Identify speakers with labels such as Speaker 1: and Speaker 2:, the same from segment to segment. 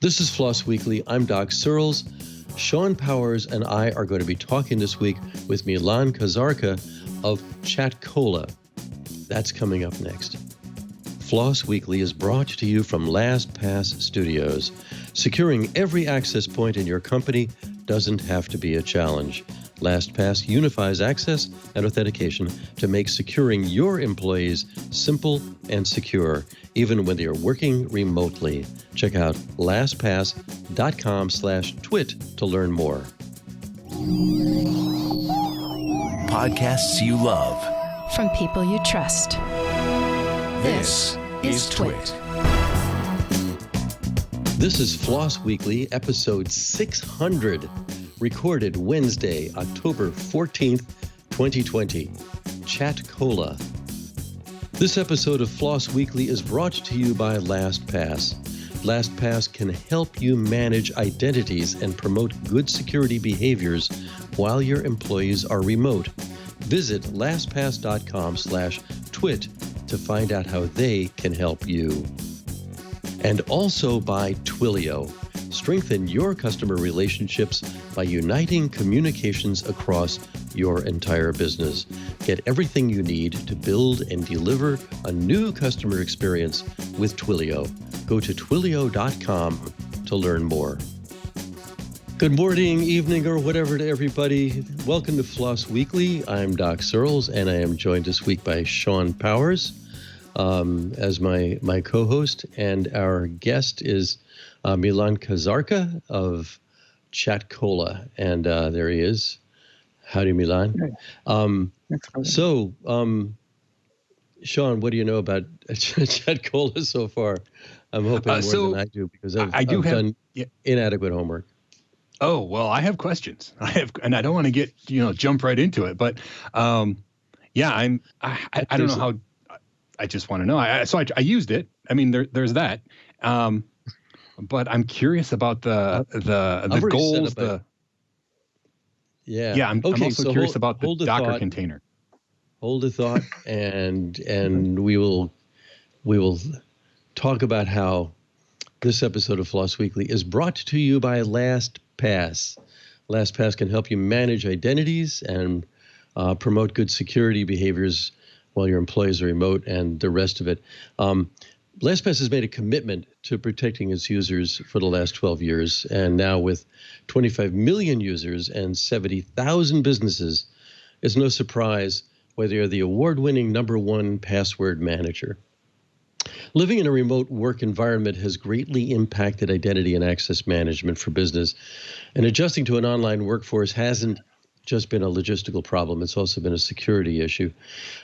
Speaker 1: This is Floss Weekly. I'm Doc Searls. Shawn Powers and I are going to be talking this week with Milan Kazarka of Chatcola. That's coming up next. Floss Weekly is brought to you from LastPass Studios. Securing every access point in your company doesn't have to be a challenge. LastPass unifies access and authentication to make securing your employees simple and secure, even when they are working remotely. Check out lastpass.com/twit to learn more.
Speaker 2: Podcasts you love.
Speaker 3: From people you trust.
Speaker 2: This is TWiT.
Speaker 1: This is Floss Weekly, episode 600, recorded Wednesday, October 14th, 2020. Chatcola. This episode of Floss Weekly is brought to you by LastPass. LastPass can help you manage identities and promote good security behaviors while your employees are remote. Visit lastpass.com/twit to find out how they can help you. And also by Twilio. Strengthen your customer relationships by uniting communications across your entire business. Get everything you need to build and deliver a new customer experience with Twilio. Go to twilio.com to learn more. Good morning, evening, or whatever to everybody. Welcome to Floss Weekly. I'm Doc Searls, and I am joined this week by Shawn Powers as my co-host, and our guest is Milan Kazarka of Chatcola, and there he is. Howdy, Milan. Shawn, what do you know about Chatcola so far? I'm hoping more than I do, because I've done inadequate homework.
Speaker 4: Oh, well, I have questions. And I don't want to get, jump right into it, but I don't know how. I just want to know. I used it. I mean, there's that. But I'm curious about the goals. I'm also curious about the Docker container.
Speaker 1: Hold a thought, and we will talk about how this episode of Floss Weekly is brought to you by LastPass. LastPass can help you manage identities and promote good security behaviors while your employees are remote, and the rest of it. LastPass has made a commitment to protecting its users for the last 12 years, and now with 25 million users and 70,000 businesses, it's no surprise why they are the award-winning #1 password manager. Living in a remote work environment has greatly impacted identity and access management for business, and adjusting to an online workforce hasn't just been a logistical problem. It's also been a security issue.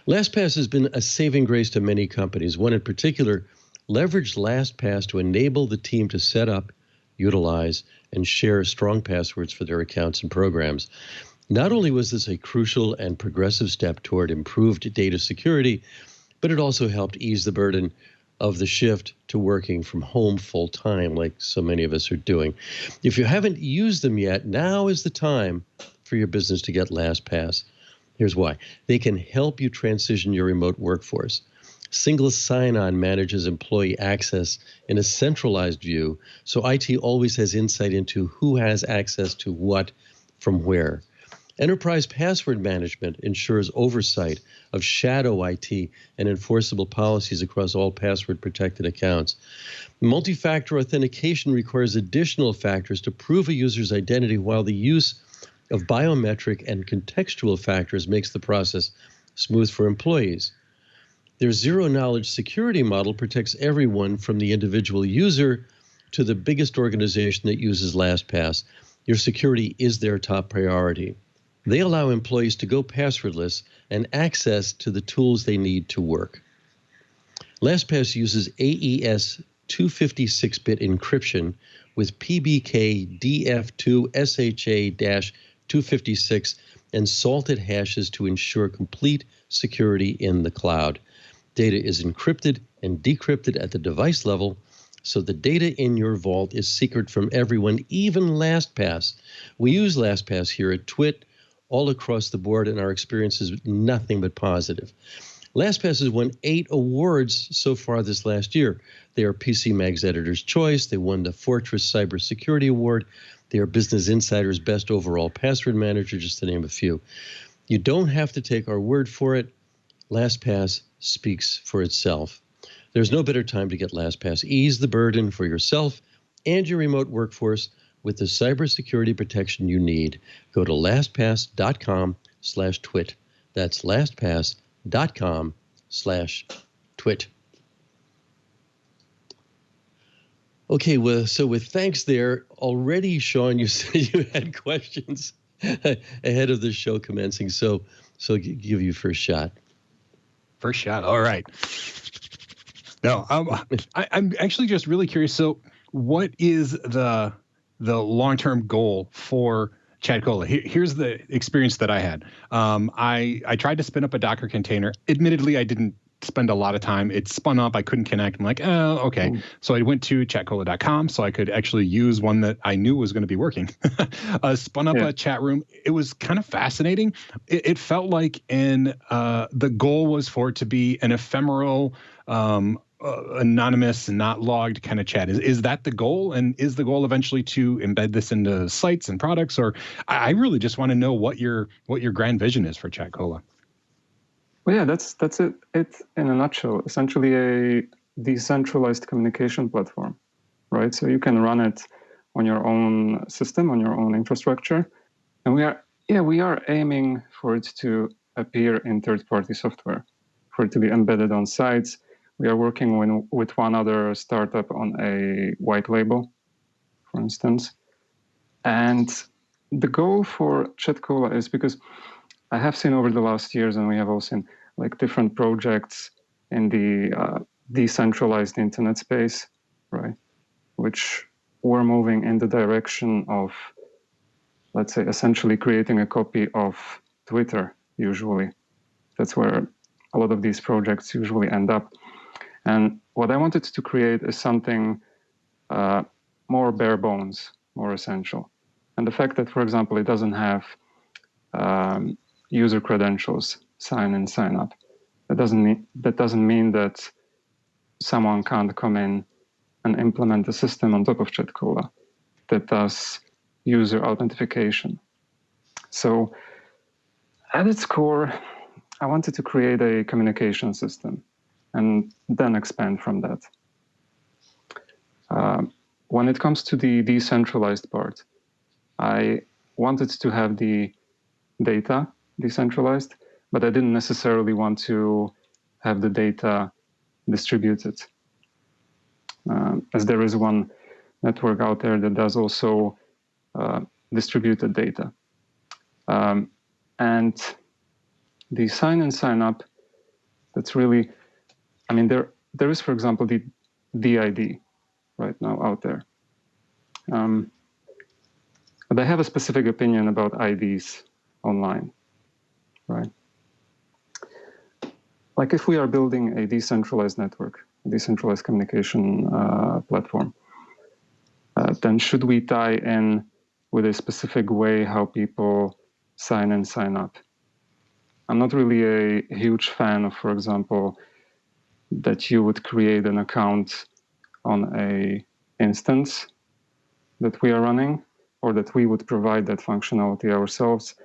Speaker 1: LastPass has been a saving grace to many companies. One in particular leveraged LastPass to enable the team to set up, utilize, and share strong passwords for their accounts and programs. Not only was this a crucial and progressive step toward improved data security, but it also helped ease the burden of the shift to working from home full time, like so many of us are doing. If you haven't used them yet, now is the time for your business to get LastPass. Here's why. They can help you transition your remote workforce. Single sign-on manages employee access in a centralized view, so IT always has insight into who has access to what from where. Enterprise password management ensures oversight of shadow IT and enforceable policies across all password-protected accounts. Multi-factor authentication requires additional factors to prove a user's identity, while the use of biometric and contextual factors makes the process smooth for employees. Their zero-knowledge security model protects everyone from the individual user to the biggest organization that uses LastPass. Your security is their top priority. They allow employees to go passwordless and access to the tools they need to work. LastPass uses AES 256-bit encryption with PBK DF2 SHA-256 and salted hashes to ensure complete security in the cloud. Data is encrypted and decrypted at the device level, so the data in your vault is secret from everyone, even LastPass. We use LastPass here at TWiT all across the board, and our experience is nothing but positive. LastPass has won 8 awards so far this last year. They are PC Mag's Editor's Choice. They won the Fortress Cybersecurity Award. They are Business Insider's Best Overall Password Manager, just to name a few. You don't have to take our word for it. LastPass speaks for itself. There's no better time to get LastPass. Ease the burden for yourself and your remote workforce with the cybersecurity protection you need. Go to lastpass.com/twit. That's lastpass.com/twit. Okay, well, so with thanks there, already, Shawn, you said you had questions ahead of the show commencing, so give you first shot.
Speaker 4: First shot, all right. No, I'm actually just really curious. So, what is the long-term goal for Chatcola? Here's the experience that I had. I tried to spin up a Docker container. Admittedly, I didn't spend a lot of time. It spun up. I couldn't connect. I'm like, oh, okay. So I went to chatcola.com so I could actually use one that I knew was going to be working. Spun up a chat room. It was kind of fascinating. It felt like the goal was for it to be an ephemeral, anonymous, not logged kind of chat. Is that the goal? And is the goal eventually to embed this into sites and products? Or I really just want to know what your grand vision is for Chatcola.
Speaker 5: Well, yeah, that's it. It's in a nutshell, essentially a decentralized communication platform, right? So you can run it on your own system, on your own infrastructure, and we are aiming for it to appear in third-party software, for it to be embedded on sites. We are working with one other startup on a white label, for instance, and the goal for Chatcola is, because I have seen over the last years, and we have all seen like different projects in the decentralized internet space, right? Which were moving in the direction of, let's say, essentially creating a copy of Twitter, usually. That's where a lot of these projects usually end up. And what I wanted to create is something more bare bones, more essential. And the fact that, for example, it doesn't have user credentials, sign in, sign up. That doesn't mean that someone can't come in and implement a system on top of Chatcola that does user authentication. So at its core, I wanted to create a communication system and then expand from that. When it comes to the decentralized part, I wanted to have the data decentralized, but I didn't necessarily want to have the data distributed. As there is one network out there that does also distributed data. And the sign in, sign up, that's really, I mean, there is, for example, the DID right now out there. But I have a specific opinion about IDs online, right? Like if we are building a decentralized network, a decentralized communication platform, then should we tie in with a specific way how people sign in, sign up? I'm not really a huge fan of, for example, that you would create an account on a instance that we are running, or that we would provide that functionality ourselves,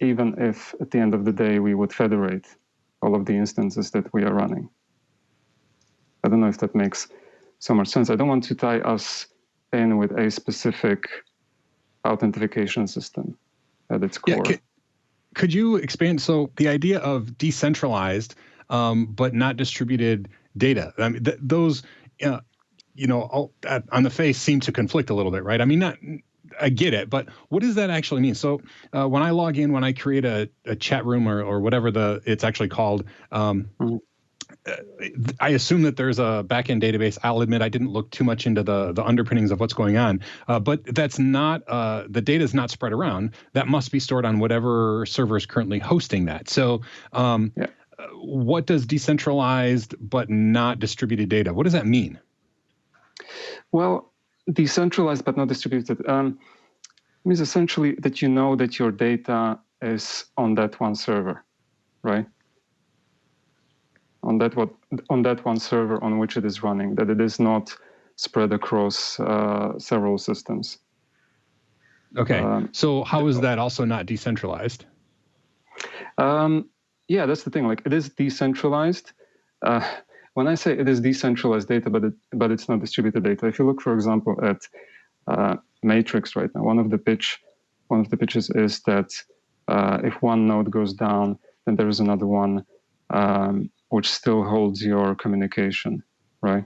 Speaker 5: even if at the end of the day we would federate all of the instances that we are running. I don't know if that makes so much sense. I don't want to tie us in with a specific authentication system at its core.
Speaker 4: Yeah, could you expand? So the idea of decentralized, but not distributed data, I mean, those, on the face seem to conflict a little bit, right? I mean, I get it, but what does that actually mean? So when I log in, when I create a chat room or whatever it's actually called, I assume that there's a backend database. I'll admit I didn't look too much into the underpinnings of what's going on, but that's not, the data is not spread around. That must be stored on whatever server is currently hosting that. So what does decentralized but not distributed data, what does that mean?
Speaker 5: Well, decentralized but not distributed means essentially that you know that your data is on that one server, right? On that one server on which it is running, that it is not spread across several systems.
Speaker 4: Okay. So how is that also not decentralized?
Speaker 5: Yeah, that's the thing. Like, it is decentralized. When I say it is decentralized data, but it's not distributed data. If you look, for example, at Matrix right now, one of the pitches is that if one node goes down, then there is another one which still holds your communication, right?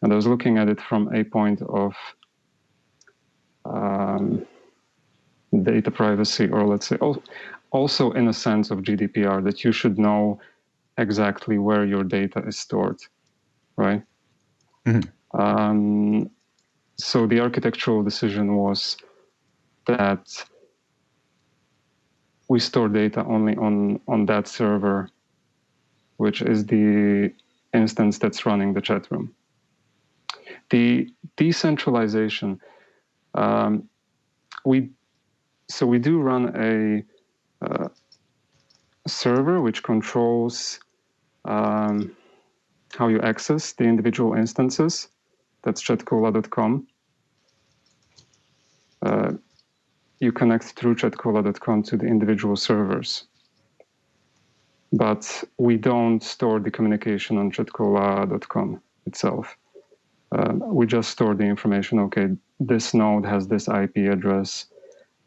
Speaker 5: And I was looking at it from a point of data privacy, or let's say also in a sense of GDPR, that you should know exactly where your data is stored, right? Mm-hmm. So the architectural decision was that we store data only on that server, which is the instance that's running the chat room. The decentralization, we do run a server which controls how you access the individual instances. That's chatcola.com. You connect through chatcola.com to the individual servers. But we don't store the communication on chatcola.com itself. We just store the information. Okay, this node has this IP address,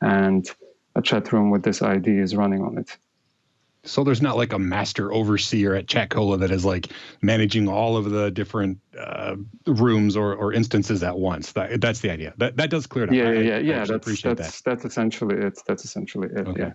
Speaker 5: and a chat room with this ID is running on it.
Speaker 4: So there's not like a master overseer at Chatcola that is like managing all of the different rooms or instances at once. That's the idea. That does clear it up.
Speaker 5: Yeah.
Speaker 4: That's
Speaker 5: essentially it. That's essentially it.
Speaker 4: Okay.
Speaker 5: Yeah.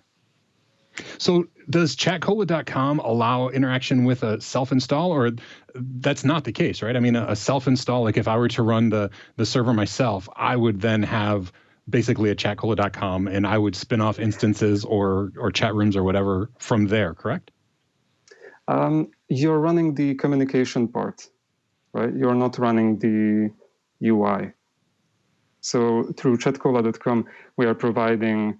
Speaker 4: So does Chatcola.com allow interaction with a self-install, or that's not the case, right? I mean, a self-install, like if I were to run the server myself, I would then have basically a Chatcola.com, and I would spin off instances or chat rooms or whatever from there, correct?
Speaker 5: You're running the communication part, right? You're not running the UI. So through Chatcola.com, we are providing,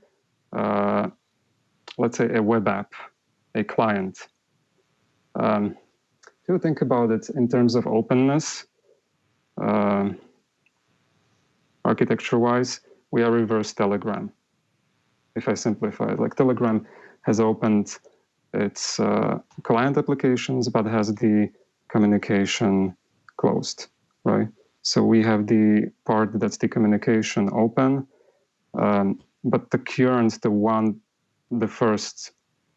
Speaker 5: let's say, a web app, a client. If you think about it in terms of openness, architecture-wise, we are reverse Telegram. If I simplify it, like Telegram has opened its client applications, but has the communication closed, right? So we have the part that's the communication open, but the current, the first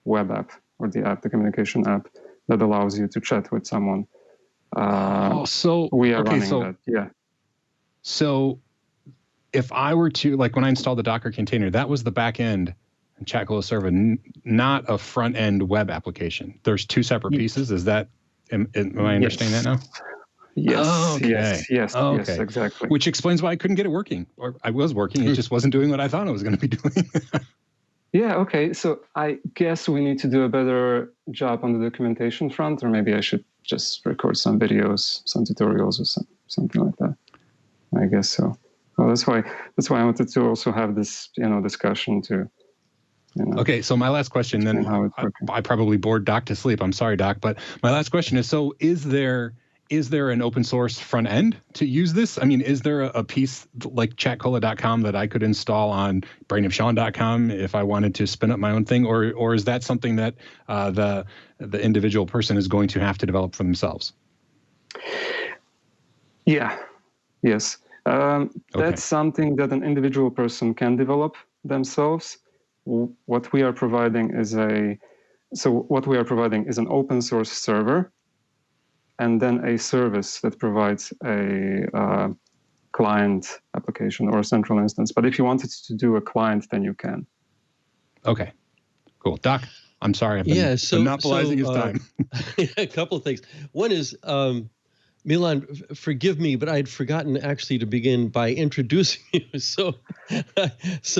Speaker 5: web app or the communication app that allows you to chat with someone. We are running that, yeah.
Speaker 4: So if I were to, like when I installed the Docker container, that was the back end Chatcola server, not a front end web application. There's two separate pieces. Is that, am I understanding that now?
Speaker 5: Yes.
Speaker 4: Oh, okay.
Speaker 5: Yes, exactly.
Speaker 4: Which explains why I couldn't get it working, or I was working. It just wasn't doing what I thought it was going to be doing.
Speaker 5: Yeah, okay. So I guess we need to do a better job on the documentation front, or maybe I should just record some videos, some tutorials, or something like that. I guess so. Well, that's why I wanted to also have this, discussion to.
Speaker 4: Okay, so my last question then, I probably bored Doc to sleep. I'm sorry, Doc, but my last question is, so is there an open source front end to use this? I mean, is there a piece like chatcola.com that I could install on brainofsean.com if I wanted to spin up my own thing, or is that something that the individual person is going to have to develop for themselves?
Speaker 5: Yeah. Yes. That's something that an individual person can develop themselves. What we are providing is an open source server, and then a service that provides a client application or a central instance. But if you wanted to do a client, then you can. Okay,
Speaker 4: cool. Doc, I'm sorry, I've been monopolizing his time.
Speaker 1: A couple of things. One is, Milan, forgive me, but I'd forgotten actually to begin by introducing you. So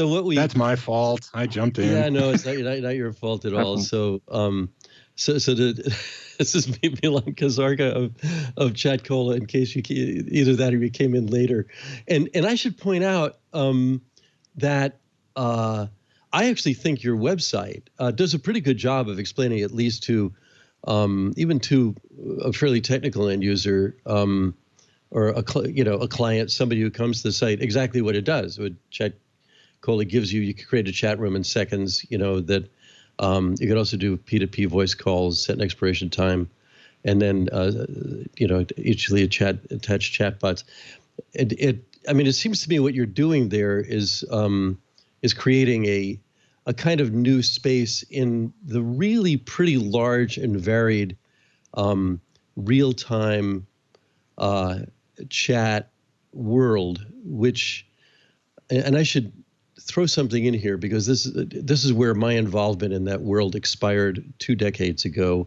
Speaker 1: what we...
Speaker 4: That's my fault. I jumped in.
Speaker 1: Yeah, no, it's not your fault at all. So this is Milan Kazarka of Chatcola, in case either that or you came in later. And I should point out that I actually think your website does a pretty good job of explaining, at least to even to a fairly technical end user or a client, somebody who comes to the site, exactly what it does. What Chatcola gives you, you can create a chat room in seconds. That you could also do P2P voice calls, set an expiration time, and then usually attach chatbots. It seems to me what you're doing there is creating a kind of new space in the really pretty large and varied real-time chat world, and I should throw something in here because this is where my involvement in that world expired 2 decades ago.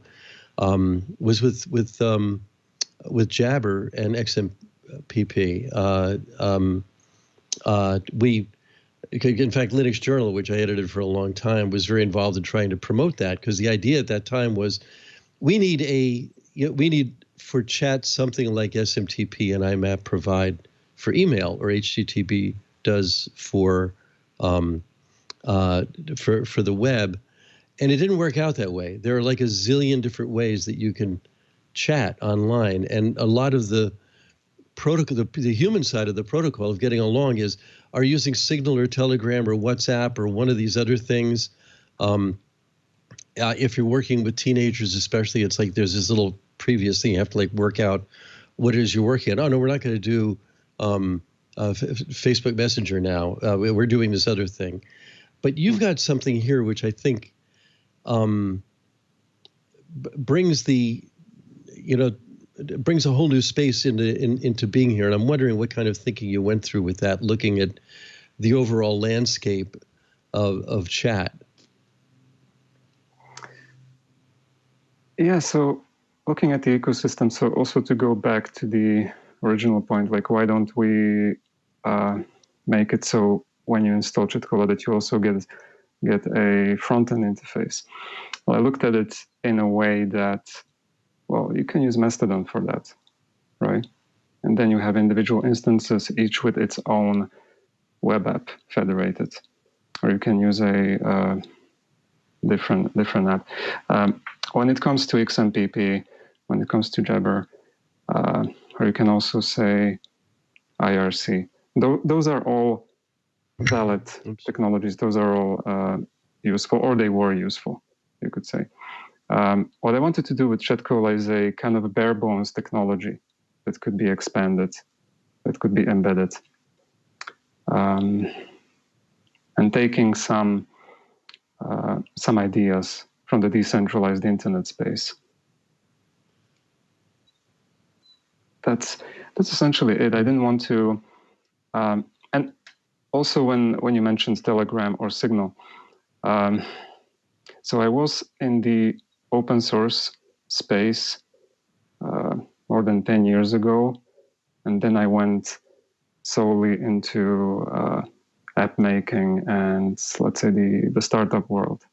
Speaker 1: Was with Jabber and XMPP. In fact, Linux Journal, which I edited for a long time, was very involved in trying to promote that, because the idea at that time was we need for chat something like SMTP and IMAP provide for email, or HTTP does for the web. And it didn't work out that way. There are like a zillion different ways that you can chat online, and a lot of the protocol, the human side of the protocol of getting along are using Signal or Telegram or WhatsApp or one of these other things. If you're working with teenagers, especially, it's like there's this little previous thing you have to like work out what it is you're working on. Oh no, we're not going to do Facebook Messenger now. We're doing this other thing. But you've got something here which I think brings brings a whole new space into being here. And I'm wondering what kind of thinking you went through with that, looking at the overall landscape of chat.
Speaker 5: Yeah, so looking at the ecosystem, so also to go back to the original point, like why don't we make it so when you install Chatcola that you also get a front-end interface? Well, I looked at it in a way that, well, you can use Mastodon for that, right? And then you have individual instances, each with its own web app federated, or you can use a different app. When it comes to XMPP, when it comes to Jabber, or you can also say IRC. Those are all valid technologies. Those are all useful, or they were useful, you could say. What I wanted to do with Chatcola is a kind of a bare bones technology that could be expanded, that could be embedded, and taking some ideas from the decentralized internet space. That's essentially it. I didn't want to, and also when you mentioned Telegram or Signal, so I was in the open source space more than 10 years ago, and then I went solely into app making and, let's say, the startup world,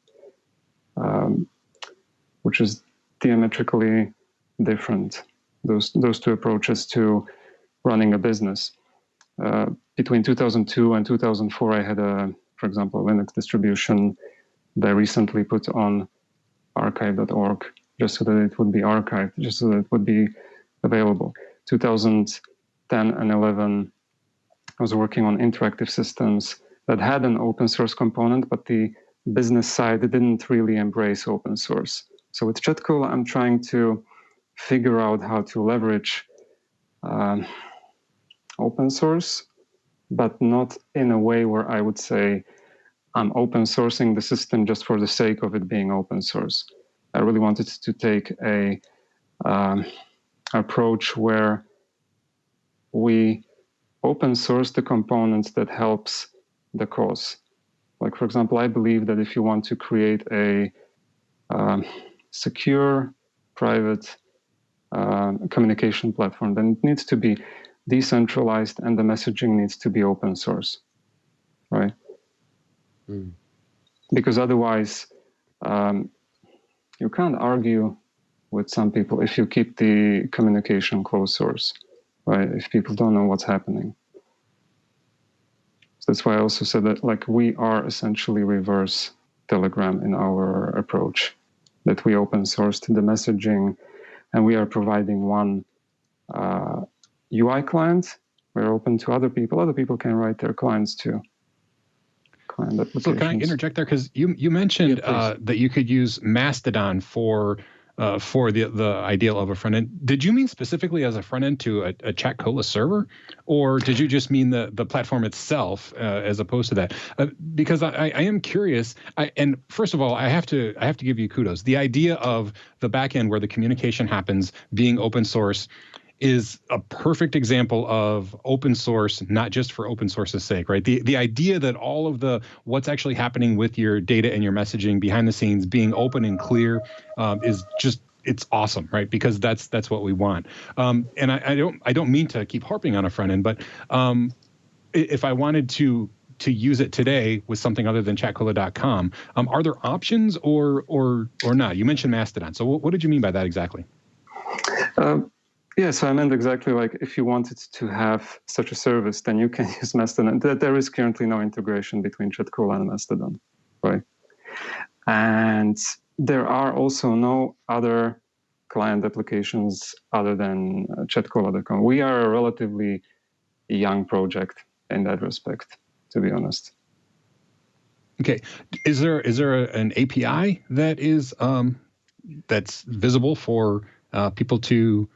Speaker 5: which is diametrically different. Those two approaches to running a business. Between 2002 and 2004, I had for example, a Linux distribution that I recently put on archive.org, just so that it would be archived, just so that it would be available. 2010 and 11, I was working on interactive systems that had an open source component, but the business side didn't really embrace open source. So with Chatcola, I'm trying to figure out how to leverage open source, but not in a way where I would say I'm open sourcing the system just for the sake of it being open source. I really wanted to take a approach where we open source the components that helps the cause. Like, for example, I believe that if you want to create a secure, private communication platform, then it needs to be decentralized and the messaging needs to be open source, right? Mm. Because otherwise, you can't argue with some people if you keep the communication closed source, right? If people don't know what's happening. that's why I also said that, like, we are essentially reverse Telegram in our approach, that we open sourced the messaging, and we are providing one UI client. We're open to other people. Other people can write their clients too. Client applications.
Speaker 4: So can I interject there? Because you mentioned that you could use Mastodon for the ideal of a front end. Did you mean specifically as a front end to a Chatcola server, or did you just mean the platform itself as opposed to that? Because I am curious. And first of all, I have to give you kudos. The idea of the back end where the communication happens being open source is a perfect example of open source, not just for open source's sake, right? The idea that all of what's actually happening with your data and your messaging behind the scenes being open and clear is just, it's awesome, right? Because that's what we want. And I don't mean to keep harping on a front end, but if I wanted to use it today with something other than chatcola.com, are there options or not? You mentioned Mastodon. So what did you mean by that exactly?
Speaker 5: Yeah, so I meant exactly like if you wanted to have such a service, then you can use Mastodon. There is currently no integration between Chatcola and Mastodon, right? And there are also no other client applications other than Chatcola.com. We are a relatively young project in that respect, to be honest.
Speaker 4: Okay, is there an API that is that's visible for people to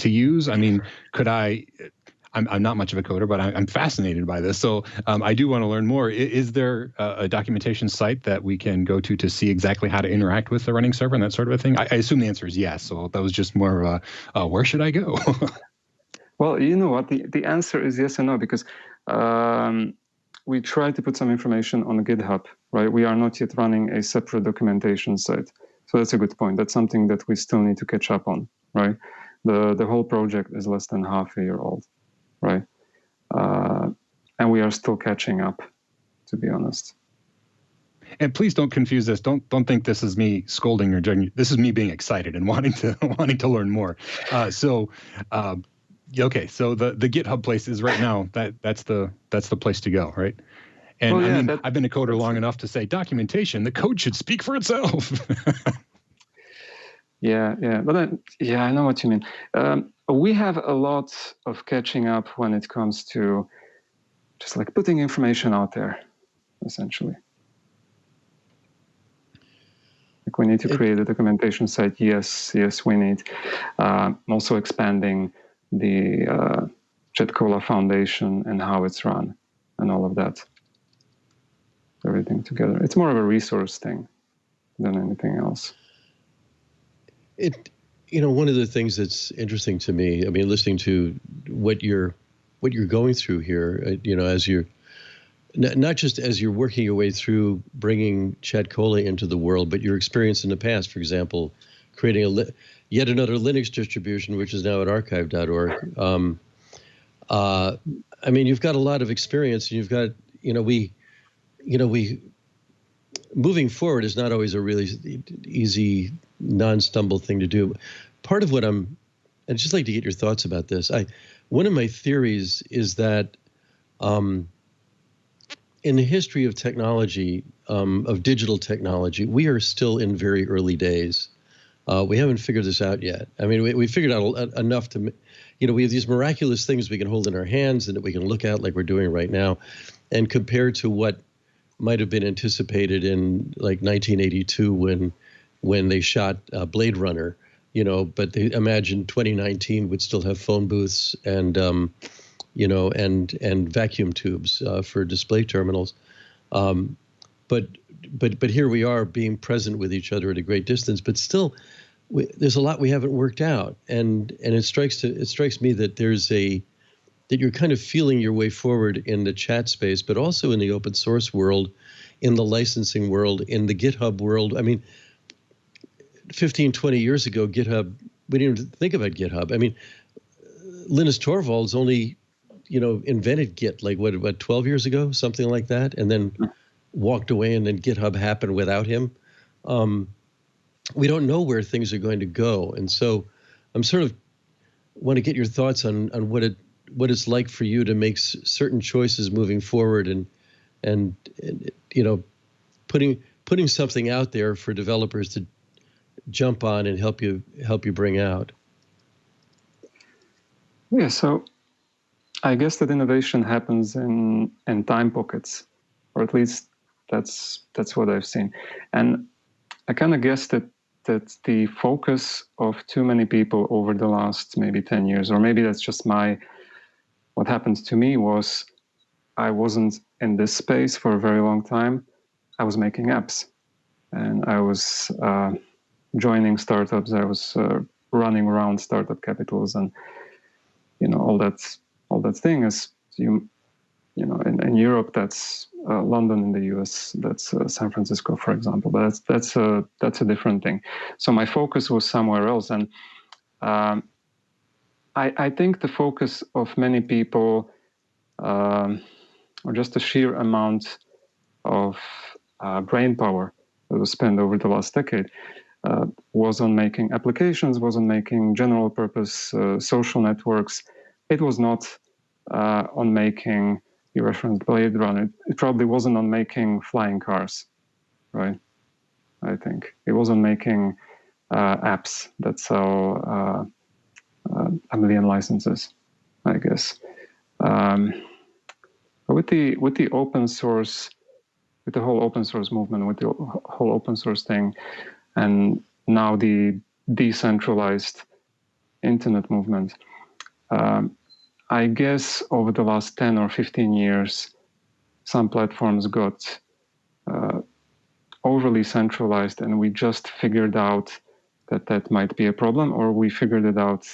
Speaker 4: use? I mean, could I'm not much of a coder, but I'm fascinated by this. So I do want to learn more. Is there a documentation site that we can go to see exactly how to interact with the running server and that sort of a thing? I assume the answer is yes. So that was just more of a where should I go?
Speaker 5: Well, you know what? The answer is yes and no, because we try to put some information on GitHub, right? We are not yet running a separate documentation site. So that's a good point. That's something that we still need to catch up on, right? The whole project is less than half a year old, right? And we are still catching up, to be honest.
Speaker 4: And please don't confuse this. Don't think this is me scolding or judging. This is me being excited and wanting to learn more. Okay, so the GitHub place is right now that's the place to go, right? And well, yeah, I've been a coder long enough to say documentation. The code should speak for itself.
Speaker 5: Yeah, but I know what you mean. We have a lot of catching up when it comes to just like putting information out there, essentially. Like we need to create a documentation site. Yes, we need. Also expanding the Chatcola Foundation and how it's run and all of that. Everything together. It's more of a resource thing than anything else.
Speaker 1: One of the things that's interesting to me, I mean, listening to what you're going through here, as you're not just as you're working your way through bringing Chatcola into the world, but your experience in the past, for example, creating yet another Linux distribution, which is now at archive.org. I mean, you've got a lot of experience, and you've got, we moving forward is not always a really easy, non-stumble thing to do. Part of what I'd just like to get your thoughts about this. One of my theories is that in the history of technology, of digital technology, we are still in very early days. We haven't figured this out yet. I mean, we figured out enough to, we have these miraculous things we can hold in our hands and that we can look at like we're doing right now, and compared to what might have been anticipated in like 1982 when they shot Blade Runner, but they imagined 2019 would still have phone booths and and vacuum tubes for display terminals. But here we are being present with each other at a great distance, but still there's a lot we haven't worked out. And it strikes me that that you're kind of feeling your way forward in the chat space, but also in the open source world, in the licensing world, in the GitHub world. I mean, 15, 20 years ago, GitHub, we didn't even think about GitHub. I mean, Linus Torvalds only, invented Git like what 12 years ago, something like that, and then walked away, and then GitHub happened without him. We don't know where things are going to go. And so I'm sort of want to get your thoughts on what it's like for you to make certain choices moving forward, and you know, putting something out there for developers to jump on and help you bring out.
Speaker 5: Yeah, so I guess that innovation happens in time pockets, or at least that's what I've seen. And I kind of guess that the focus of too many people over the last maybe 10 years, or maybe that's just what happened to me was I wasn't in this space for a very long time. I was making apps, and I was joining startups. I was running around startup capitals, and all that thing is in Europe that's London, in the US that's San Francisco, for example. But that's a different thing. So my focus was somewhere else, and I think the focus of many people, or just the sheer amount of brain power that was spent over the last decade, was on making applications, was on making general purpose social networks. It was not on making, you referenced Blade Runner, it probably wasn't on making flying cars, right? I think it was on making apps that sell 1 million licenses, I guess. With the open source, with the whole open source movement, with the whole open source thing, and now the decentralized internet movement, I guess over the last 10 or 15 years, some platforms got overly centralized, and we just figured out that might be a problem, or we figured it out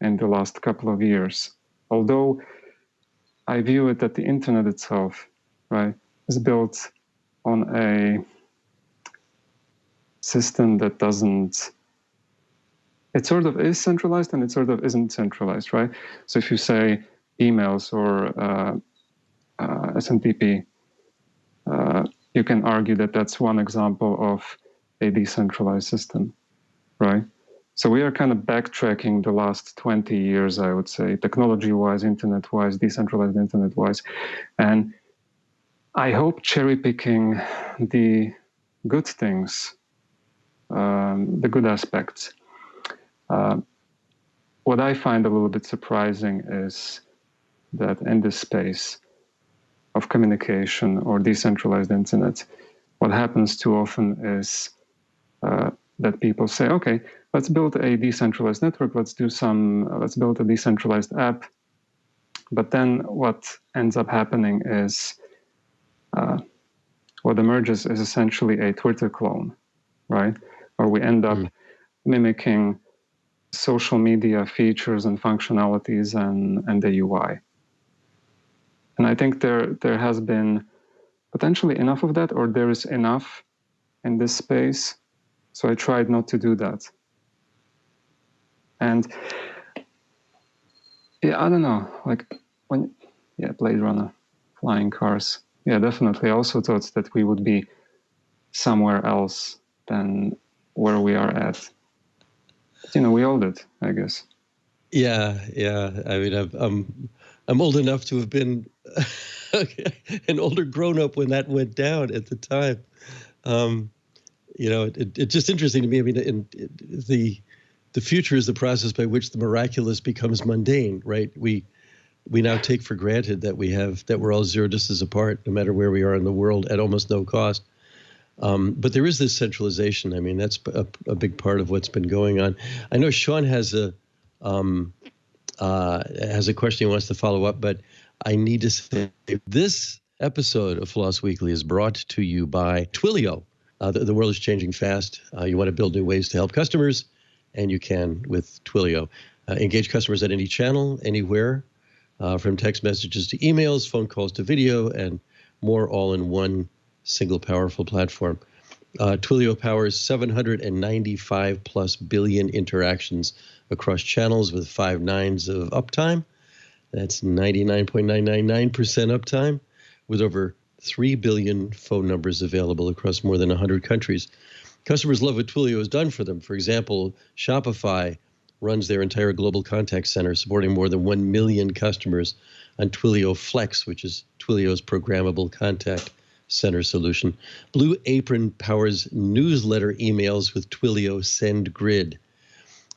Speaker 5: in the last couple of years. Although I view it that the internet itself, right, is built on a system that doesn't, it sort of is centralized and it sort of isn't centralized, right? So if you say emails or SMTP, you can argue that that's one example of a decentralized system, right? So we are kind of backtracking the last 20 years, I would say, technology-wise, internet-wise, decentralized internet-wise. And I hope cherry-picking the good things, the good aspects. What I find a little bit surprising is that in this space of communication or decentralized internet, what happens too often is that people say, okay, let's build a decentralized network, let's build a decentralized app. But then what ends up happening is what emerges is essentially a Twitter clone, right? Or we end up mimicking social media features and functionalities and the UI. And I think there has been potentially enough of that, or there is enough in this space. So I tried not to do that. And yeah, I don't know, like Blade Runner, flying cars. Yeah, definitely. I also thought that we would be somewhere else than where we are at. But, we all did, I guess.
Speaker 1: Yeah. I mean, I'm old enough to have been an older grown-up when that went down at the time. It's just interesting to me. I mean, the future is the process by which the miraculous becomes mundane, right? We now take for granted that we're all zero distances apart, no matter where we are in the world, at almost no cost. But there is this centralization. I mean, that's a big part of what's been going on. I know Shawn has a question he wants to follow up, but I need to say this episode of Floss Weekly is brought to you by Twilio. The world is changing fast. You want to build new ways to help customers, and you can with Twilio. Engage customers at any channel, anywhere, from text messages to emails, phone calls to video, and more, all in one single powerful platform. Twilio powers 795 plus billion interactions across channels with 5 nines of uptime. That's 99.999% uptime, with over 3 billion phone numbers available across more than 100 countries. Customers love what Twilio has done for them. For example, Shopify runs their entire global contact center, supporting more than 1 million customers on Twilio Flex, which is Twilio's programmable contact center solution. Blue Apron powers newsletter emails with Twilio Send Grid.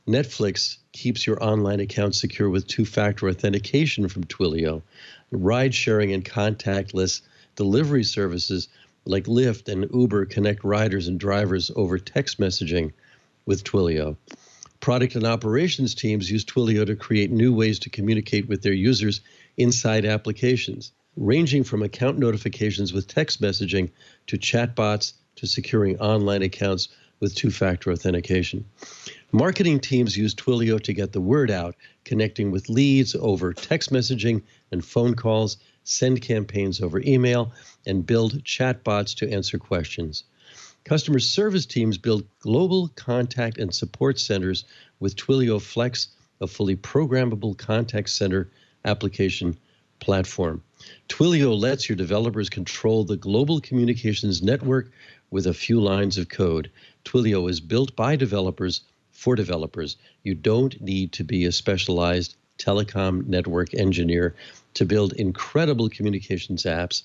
Speaker 1: Netflix keeps your online account secure with two-factor authentication from Twilio. Ride-sharing and contactless delivery services like Lyft and Uber connect riders and drivers over text messaging with Twilio. Product and operations teams use Twilio to create new ways to communicate with their users inside applications, ranging from account notifications with text messaging to chatbots to securing online accounts with two-factor authentication. Marketing teams use Twilio to get the word out, connecting with leads over text messaging and phone calls, send campaigns over email, and build chatbots to answer questions. Customer service teams build global contact and support centers with Twilio Flex, a fully programmable contact center application platform. Twilio lets your developers control the global communications network with a few lines of code. Twilio is built by developers for developers. You don't need to be a specialized telecom network engineer to build incredible communications apps.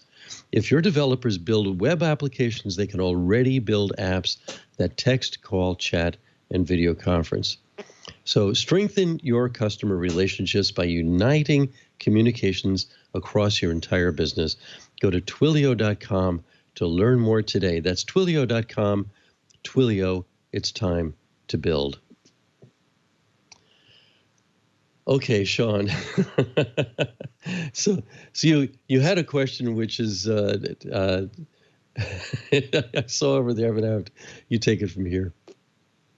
Speaker 1: If your developers build web applications, they can already build apps that text, call, chat, and video conference. So strengthen your customer relationships by uniting communications across your entire business. Go to Twilio.com to learn more today. That's Twilio.com. Twilio, it's time to build. Okay, Shawn. So you had a question, which is I saw over there, but you take it from here.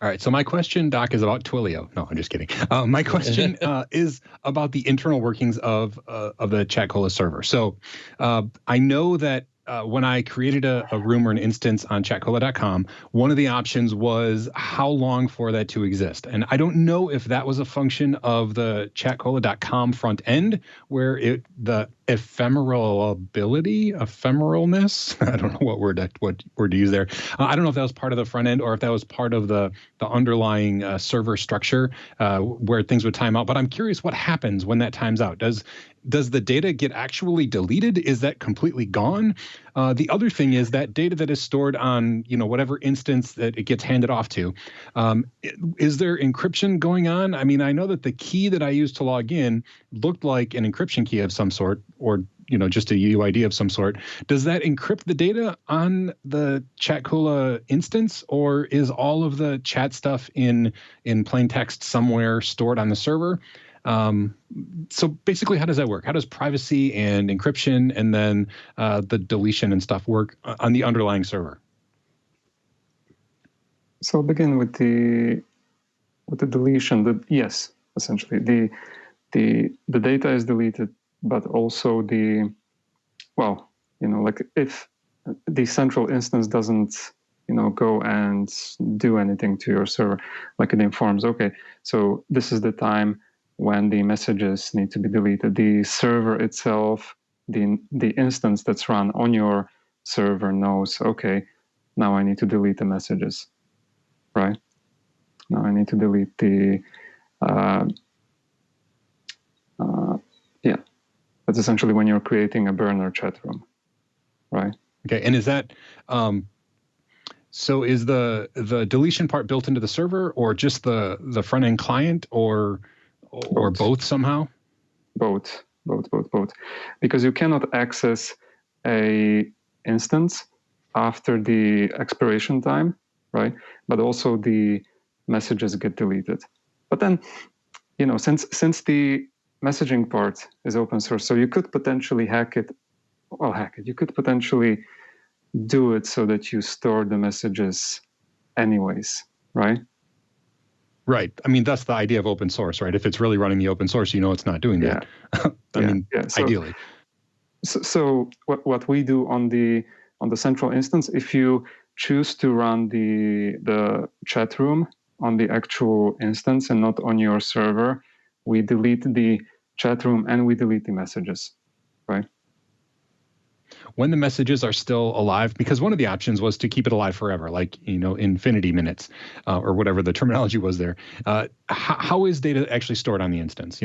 Speaker 4: All right. So my question, Doc, is about Twilio. No, I'm just kidding. My question is about the internal workings of the Chatcola server. So I know that when I created a room or an instance on Chatcola.com, one of the options was how long for that to exist. And I don't know if that was a function of the Chatcola.com front end, where the ephemeralness, I don't know what word to use there. I don't know if that was part of the front end or if that was part of the underlying server structure where things would time out. But I'm curious what happens when that times out. Does the data get actually deleted? Is that completely gone? The other thing is that data that is stored on, whatever instance that it gets handed off to, is there encryption going on? I mean, I know that the key that I used to log in looked like an encryption key of some sort, or just a UID of some sort. Does that encrypt the data on the Chatcola instance, or is all of the chat stuff in plain text somewhere stored on the server? So basically, how does that work? How does privacy and encryption and then the deletion and stuff work on the underlying server?
Speaker 5: So I'll begin with the deletion. Yes, essentially the data is deleted, but also if the central instance doesn't go and do anything to your server, like it informs, okay, so this is the time when the messages need to be deleted. The server itself, the instance that's run on your server knows, okay, now I need to delete the messages, right? Now I need to delete the, that's essentially when you're creating a burner chat room, right?
Speaker 4: Okay, and is that, so is the deletion part built into the server, or just the front end client, or both somehow?
Speaker 5: Both. Because you cannot access a instance after the expiration time, right? But also the messages get deleted. But then, since the messaging part is open source, so you could potentially hack it. You could potentially do it so that you store the messages anyways, right?
Speaker 4: Right. I mean, that's the idea of open source, right? If it's really running the open source, it's not doing that. Ideally.
Speaker 5: So what we do on the central instance, if you choose to run the chat room on the actual instance and not on your server, we delete the chat room and we delete the messages, right?
Speaker 4: when the messages are still alive, because one of the options was to keep it alive forever, like, infinity minutes or whatever the terminology was there. How is data actually stored on the instance?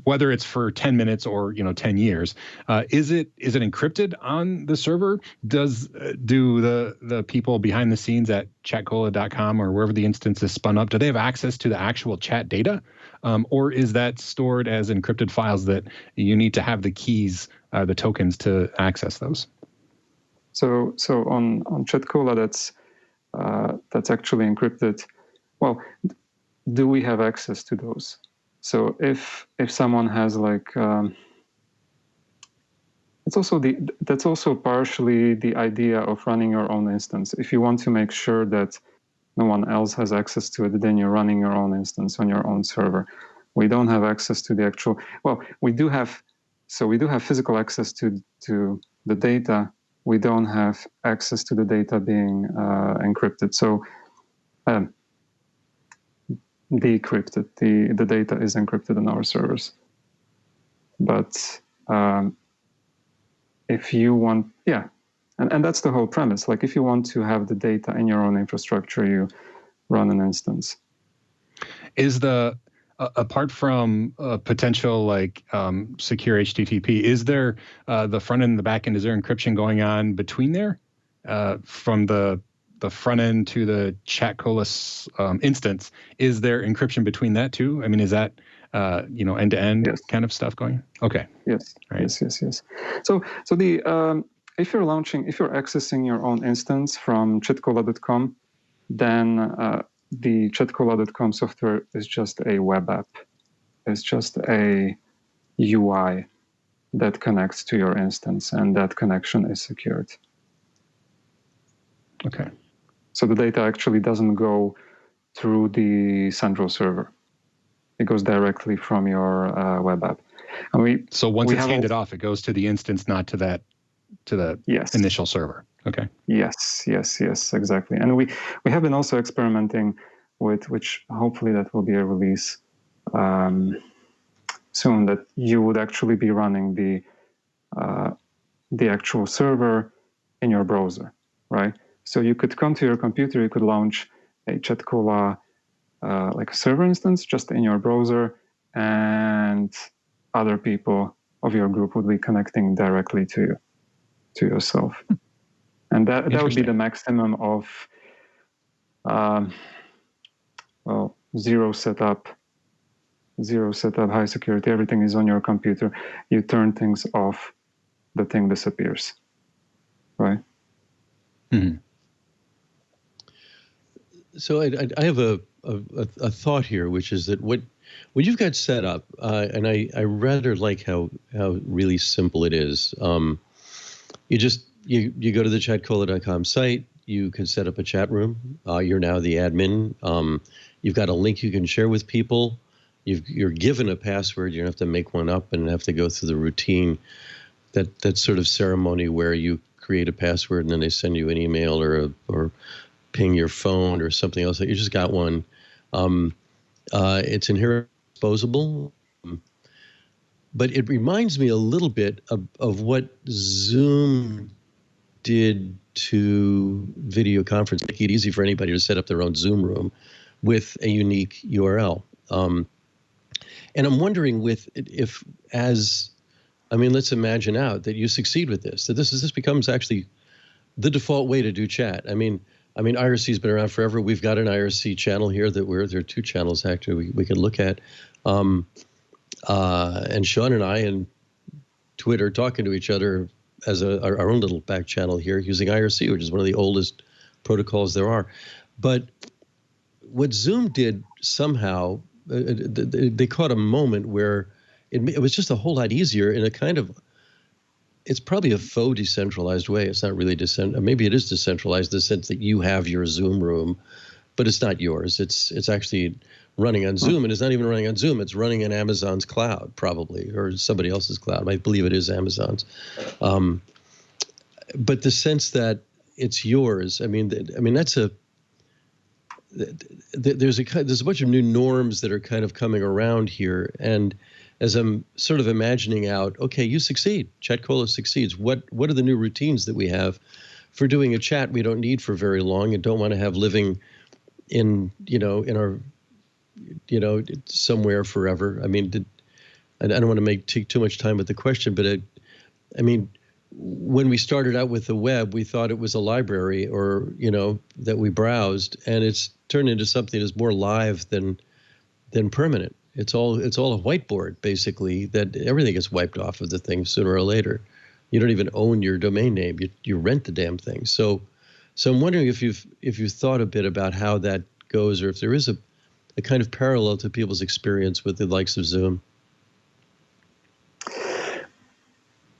Speaker 4: Whether it's for 10 minutes or 10 years, is it encrypted on the server? Do the people behind the scenes at Chatcola.com or wherever the instance is spun up, do they have access to the actual chat data? Or is that stored as encrypted files that you need to have the keys, the tokens to access those?
Speaker 5: So on Chatcola, that's actually encrypted. Well, do we have access to those? So if someone has that's also partially the idea of running your own instance. If you want to make sure that no one else has access to it, then you're running your own instance on your own server. We don't have access to the actual. Well, we do have physical access to the data. We don't have access to the data being encrypted. So decrypted. The data is encrypted on our servers. But if you want, and that's the whole premise. Like, if you want to have the data in your own infrastructure, you run an instance.
Speaker 4: Is apart from potential secure HTTP, is there the front end and the back end? Is there encryption going on between there from the front end to the Chatcola instance? Is there encryption between that too? I mean, is that end to end kind of stuff going? Okay.
Speaker 5: Yes. Right. Yes. So the if you're accessing your own instance from Chatcola.com, then the Chatcola.com software is just a web app. It's just a UI that connects to your instance, and that connection is secured.
Speaker 4: Okay.
Speaker 5: So the data actually doesn't go through the central server. It goes directly from your web app. And
Speaker 4: so once it's handed off, it goes to the instance, not to the initial server. Okay.
Speaker 5: Yes, exactly. And we have been also experimenting with, which hopefully that will be a release soon, that you would actually be running the actual server in your browser, right? So you could come to your computer, you could launch a Chatcola like a server instance just in your browser, and other people of your group would be connecting directly to yourself. And that would be the maximum of zero setup, high security. Everything is on your computer. You turn things off, the thing disappears, right?
Speaker 4: Mm-hmm.
Speaker 1: So I have a thought here, which is that when you've got set up, and I rather like how really simple it is. You go to the Chatcola.com site. You can set up a chat room. You're now the admin. You've got a link you can share with people. You're given a password. You don't have to make one up and have to go through the routine, that sort of ceremony where you create a password and then they send you an email or ping your phone or something else. You just got one. It's inherently disposable. But it reminds me a little bit of what Zoom did to video conference, making it easy for anybody to set up their own Zoom room with a unique URL. And I'm wondering let's imagine out that you succeed with this, that this becomes actually the default way to do chat. I mean, IRC's been around forever. We've got an IRC channel here there are two channels actually we can look at. And Shawn and I and TWiT are talking to each other as our own little back channel here using IRC, which is one of the oldest protocols there are. But what Zoom did somehow, they caught a moment where it was just a whole lot easier in a kind of, it's probably a faux decentralized way. It's not really maybe it is decentralized in the sense that you have your Zoom room, but it's not yours. It's actually running on Zoom, and it's not even running on Zoom. It's running in Amazon's cloud, probably, or somebody else's cloud. I believe it is Amazon's. But the sense that it's yours, that's there's a bunch of new norms that are kind of coming around here, and as I'm sort of imagining out, okay, you succeed. Chatcola succeeds. What are the new routines that we have for doing a chat we don't need for very long and don't want to have living in our, somewhere forever? I mean, I don't want to take too much time with the question, but when we started out with the web, we thought it was a library or, that we browsed, and it's turned into something that's more live than permanent. It's all a whiteboard, basically, that everything gets wiped off of the thing sooner or later. You don't even own your domain name. You rent the damn thing. So I'm wondering if you've thought a bit about how that goes, or if there is a kind of parallel to people's experience with the likes of Zoom.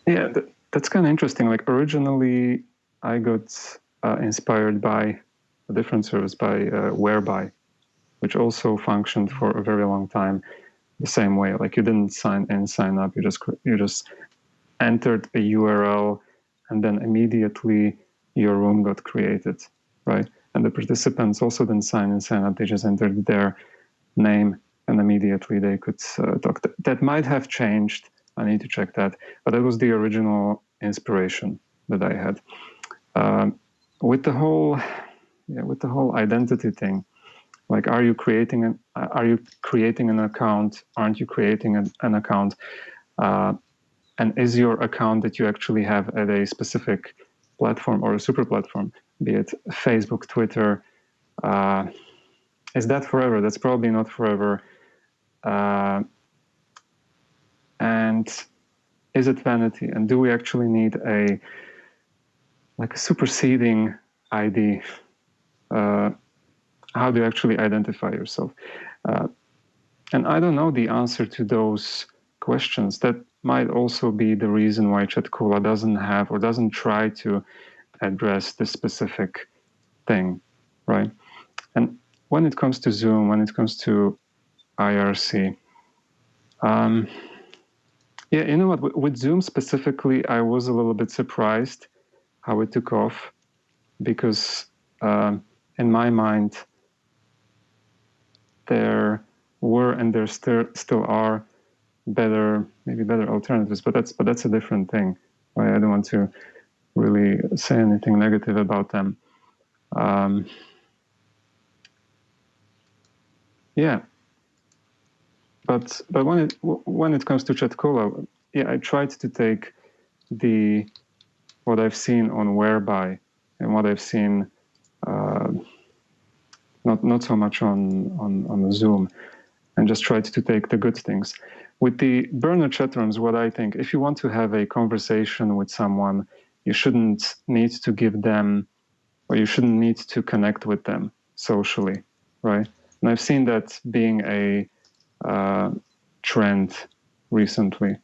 Speaker 5: Yeah, that's kind of interesting. Like originally, I got inspired by a different service, by Whereby, which also functioned for a very long time the same way. Like you didn't sign in, sign up. You just entered a URL, and then immediately your room got created, right? And the participants also didn't sign in, sign up. They just entered their name, and immediately they could talk. That might have changed. I need to check that. But that was the original inspiration that I had. With the whole identity thing, like, are you creating an account? Aren't you creating an account? And is your account that you actually have at a specific platform or a super platform, be it Facebook, Twitter, is that forever? That's probably not forever. And is it vanity? And do we actually need a superseding ID? How do you actually identify yourself? And I don't know the answer to those questions. That might also be the reason why Chatcola doesn't have or doesn't try to address this specific thing, right? And when it comes to Zoom, when it comes to IRC, yeah, you know what? With Zoom specifically, I was a little bit surprised how it took off, because in my mind, there were and there still are maybe better alternatives, but that's a different thing. I don't want to really say anything negative about them. Yeah. But when it comes to Chatcola, yeah, I tried to take what I've seen on Whereby and what I've seen not so much on Zoom, and just tried to take the good things. With the burner chat rooms, what I think, if you want to have a conversation with someone, you shouldn't need to give them, or you shouldn't need to connect with them socially, right? And I've seen that being a trend recently,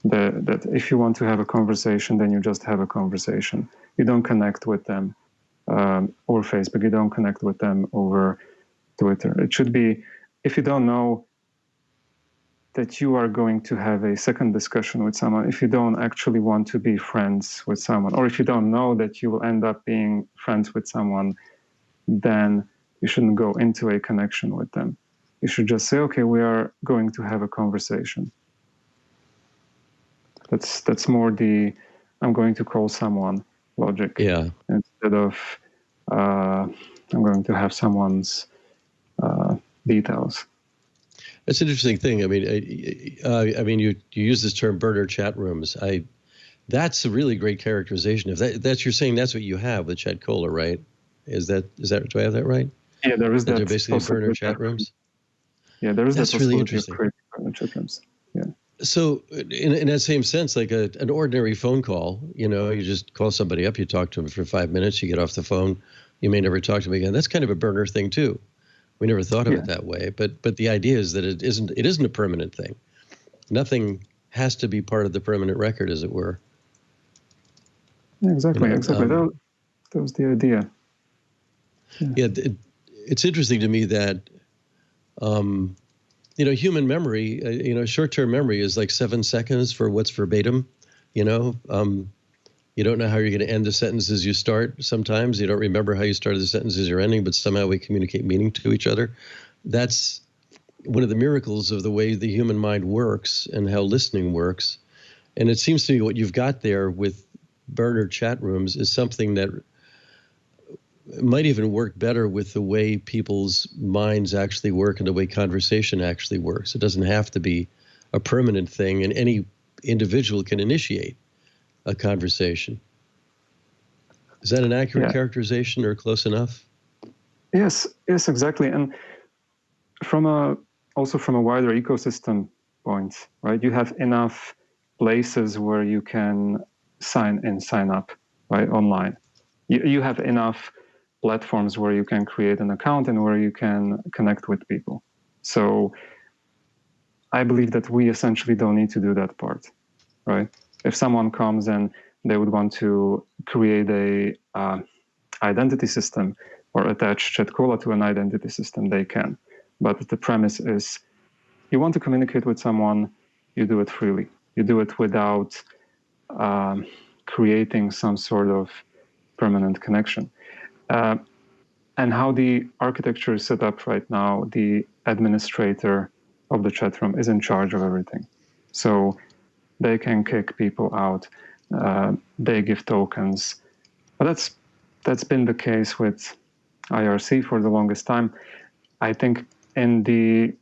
Speaker 5: that if you want to have a conversation, then you just have a conversation. You don't connect with them over Facebook. You don't connect with them over Twitter. It should be, if you don't know that you are going to have a second discussion with someone, if you don't actually want to be friends with someone, or if you don't know that you will end up being friends with someone, then you shouldn't go into a connection with them. You should just say, okay, we are going to have a conversation. That's more the I'm going to call someone logic.
Speaker 1: Yeah.
Speaker 5: Instead of I'm going to have someone's details.
Speaker 1: That's an interesting thing. I mean, you use this term burner chat rooms. That's a really great characterization. If that's you're saying that's what you have with Chatcola, right? Is that do I have that right?
Speaker 5: Yeah, there is that.
Speaker 1: They're basically burner chat rooms.
Speaker 5: Yeah, there is
Speaker 1: that's
Speaker 5: that
Speaker 1: really interesting.
Speaker 5: Burner chat rooms. Yeah.
Speaker 1: So in that same sense, like an ordinary phone call, you just call somebody up, you talk to them for 5 minutes, you get off the phone, you may never talk to them again. That's kind of a burner thing too. We never thought of it that way, but the idea is that it isn't a permanent thing. Nothing has to be part of the permanent record, as it were.
Speaker 5: Yeah, exactly. That was the idea.
Speaker 1: Yeah, it's interesting to me that human memory, short-term memory is like 7 seconds for what's verbatim. You don't know how you're going to end the sentences you start. Sometimes you don't remember how you started the sentences you're ending, but somehow we communicate meaning to each other. That's one of the miracles of the way the human mind works and how listening works. And it seems to me what you've got there with burner chat rooms is something that might even work better with the way people's minds actually work and the way conversation actually works. It doesn't have to be a permanent thing, and any individual can initiate a conversation. Is that an accurate characterization or close enough?
Speaker 5: Yes, exactly. And also from a wider ecosystem point, right? You have enough places where you can sign up, right, online. You have enough platforms where you can create an account and where you can connect with people. So I believe that we essentially don't need to do that part, right? If someone comes and they would want to create a identity system or attach Chatcola to an identity system, they can. But the premise is you want to communicate with someone, you do it freely. You do it without creating some sort of permanent connection. And how the architecture is set up right now, the administrator of the chat room is in charge of everything. So they can kick people out. They give tokens. But that's been the case with IRC for the longest time. I think in the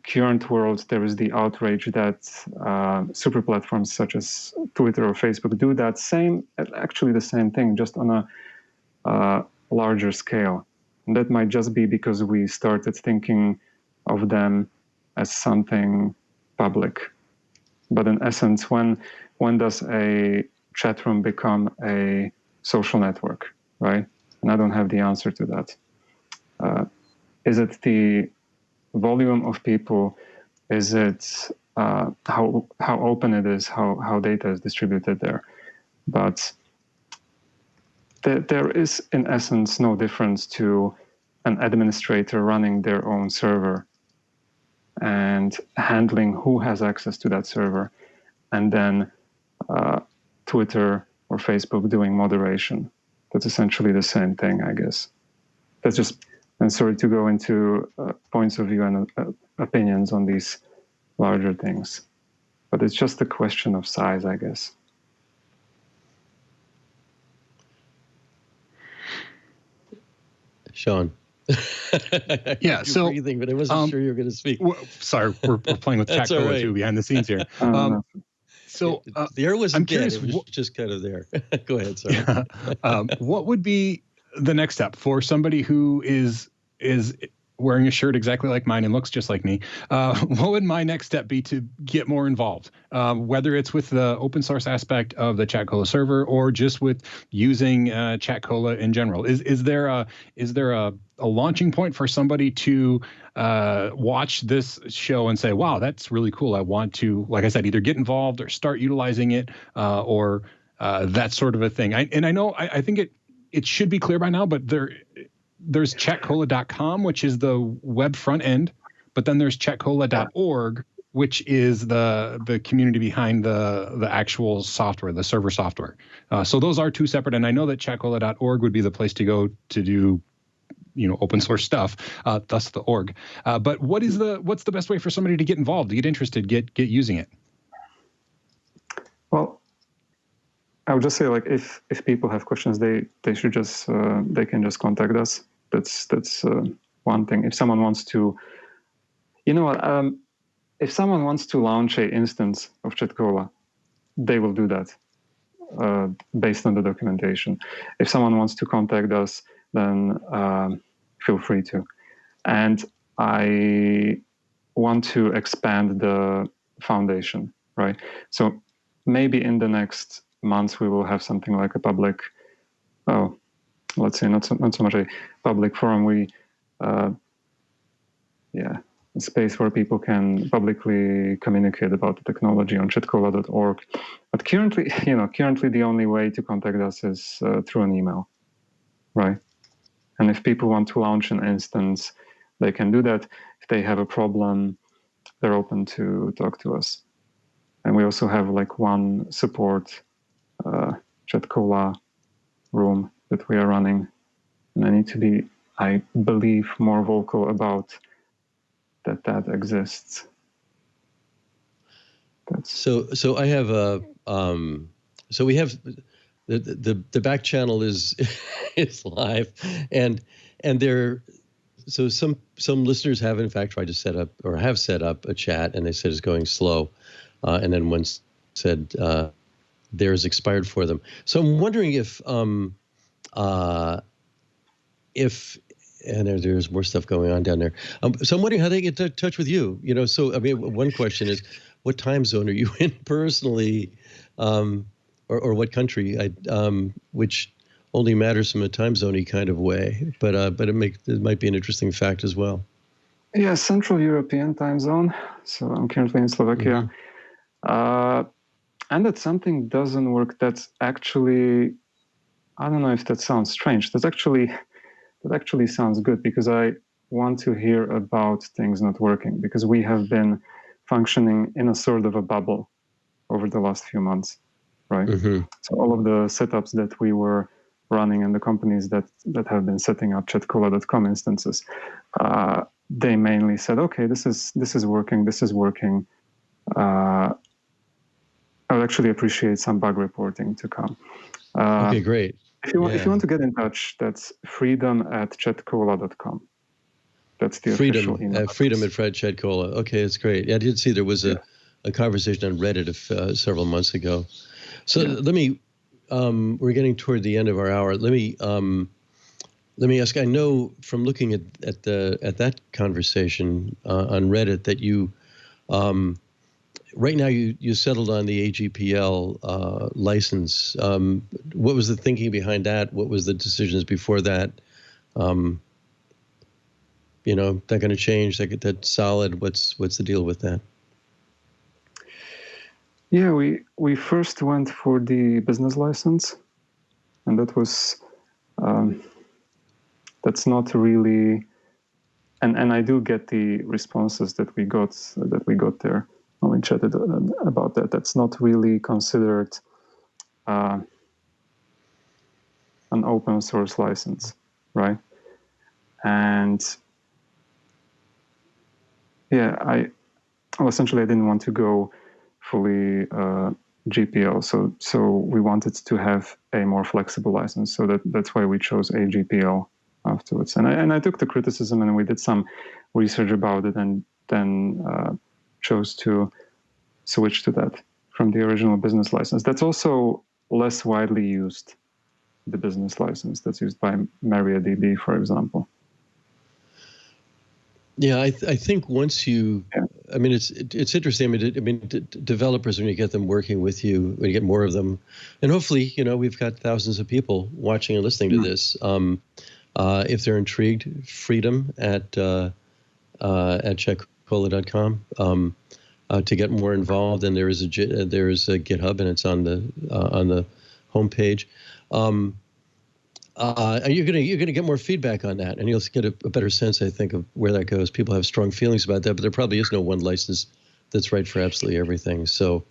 Speaker 5: current world, there is the outrage that super platforms such as Twitter or Facebook do that actually the same thing, just on a larger scale. And that might just be because we started thinking of them as something public. But in essence, when does a chat room become a social network, right? And I don't have the answer to that. Is it the volume of people? Is it how open it is? How data is distributed there? But there is, in essence, no difference to an administrator running their own server and handling who has access to that server, and then Twitter or Facebook doing moderation. That's essentially the same thing, I guess. That's just, and sorry to go into points of view and opinions on these larger things, but it's just a question of size, I guess.
Speaker 1: Shawn.
Speaker 4: Yeah, so
Speaker 1: breathing, but I wasn't sure you were going to speak.
Speaker 4: Sorry, we're playing with Chatcola right. too behind the scenes here. So
Speaker 1: the air wasn't
Speaker 4: I'm curious,
Speaker 1: dead. It was just kind of there. Go ahead, sorry.
Speaker 4: What would be the next step for somebody who is wearing a shirt exactly like mine and looks just like me? What would my next step be to get more involved? Whether it's with the open source aspect of the Chatcola server or just with using Chatcola in general. Is there a launching point for somebody to watch this show and say, wow, that's really cool. I want to, like I said, either get involved or start utilizing it or that sort of a thing. I think it should be clear by now, but there's chatcola.com, which is the web front end, but then there's chatcola.org, which is the community behind the actual software, the server software. So those are two separate, and I know that chatcola.org would be the place to go to do open source stuff, thus the org. But what's the best way for somebody to get involved, to get interested, get using it?
Speaker 5: Well, I would just say, like, if people have questions, they should just they can just contact us. That's one thing. If someone wants to, if someone wants to launch an instance of Chatcola, they will do that based on the documentation. If someone wants to contact us, then feel free to. And I want to expand the foundation, right? So maybe in the next months we will have something like a public, let's say not so much a public forum. A space where people can publicly communicate about the technology on chatcola.org. But currently the only way to contact us is through an email, right? And if people want to launch an instance, they can do that. If they have a problem, they're open to talk to us. And we also have like one support Chatcola room that we are running. And I need to be, I believe, more vocal about that exists.
Speaker 1: So I have so we have the back channel is is live, and there. So some listeners have in fact tried to set up a chat, and they said it's going slow, and then one said theirs expired for them. So I'm wondering if and there's more stuff going on down there. So I'm wondering how they get in touch with you. So I mean, one question is, what time zone are you in personally, or what country? Which only matters from a time zone-y kind of way, but it might be an interesting fact as well.
Speaker 5: Yeah, Central European time zone. So I'm currently in Slovakia, and that something doesn't work. That's actually, I don't know if that sounds strange. That actually sounds good, because I want to hear about things not working, because we have been functioning in a sort of a bubble over the last few months, right? So all of the setups that we were running and the companies that have been setting up Chatcola.com instances, they mainly said, okay, this is working. I would actually appreciate some bug reporting to come.
Speaker 1: Okay, great.
Speaker 5: If you want to get in touch, that's freedom@chatcola.com. That's the official email.
Speaker 1: Freedom@Chatcola. Okay, that's great. Yeah, I did see there was a conversation on Reddit several months ago. So let me. We're getting toward the end of our hour. Let me ask. I know from looking at that conversation on Reddit that you. Right now, you settled on the AGPL license. What was the thinking behind that? What was the decisions before that? That going to change? That's solid. What's the deal with that?
Speaker 5: Yeah, we first went for the business license, and that was that's not really. And I do get the responses that we got there when we chatted about that. That's not really considered an open source license, right? And yeah, essentially I didn't want to go fully GPL, so we wanted to have a more flexible license. So that's why we chose AGPL afterwards. And I took the criticism, and we did some research about it, and then chose to switch to that from the original business license. That's also less widely used, the business license that's used by MariaDB, for example.
Speaker 1: Yeah, I think once you, I mean, it's interesting. I mean, developers, when you get them working with you, when you get more of them, and hopefully, we've got thousands of people watching and listening to this. If they're intrigued, freedom at Chatcola.com to get more involved. And there is a GitHub, and it's on the homepage. You're gonna get more feedback on that, and you'll get a better sense, I think, of where that goes. People have strong feelings about that, but there probably is no one license that's right for absolutely everything. So,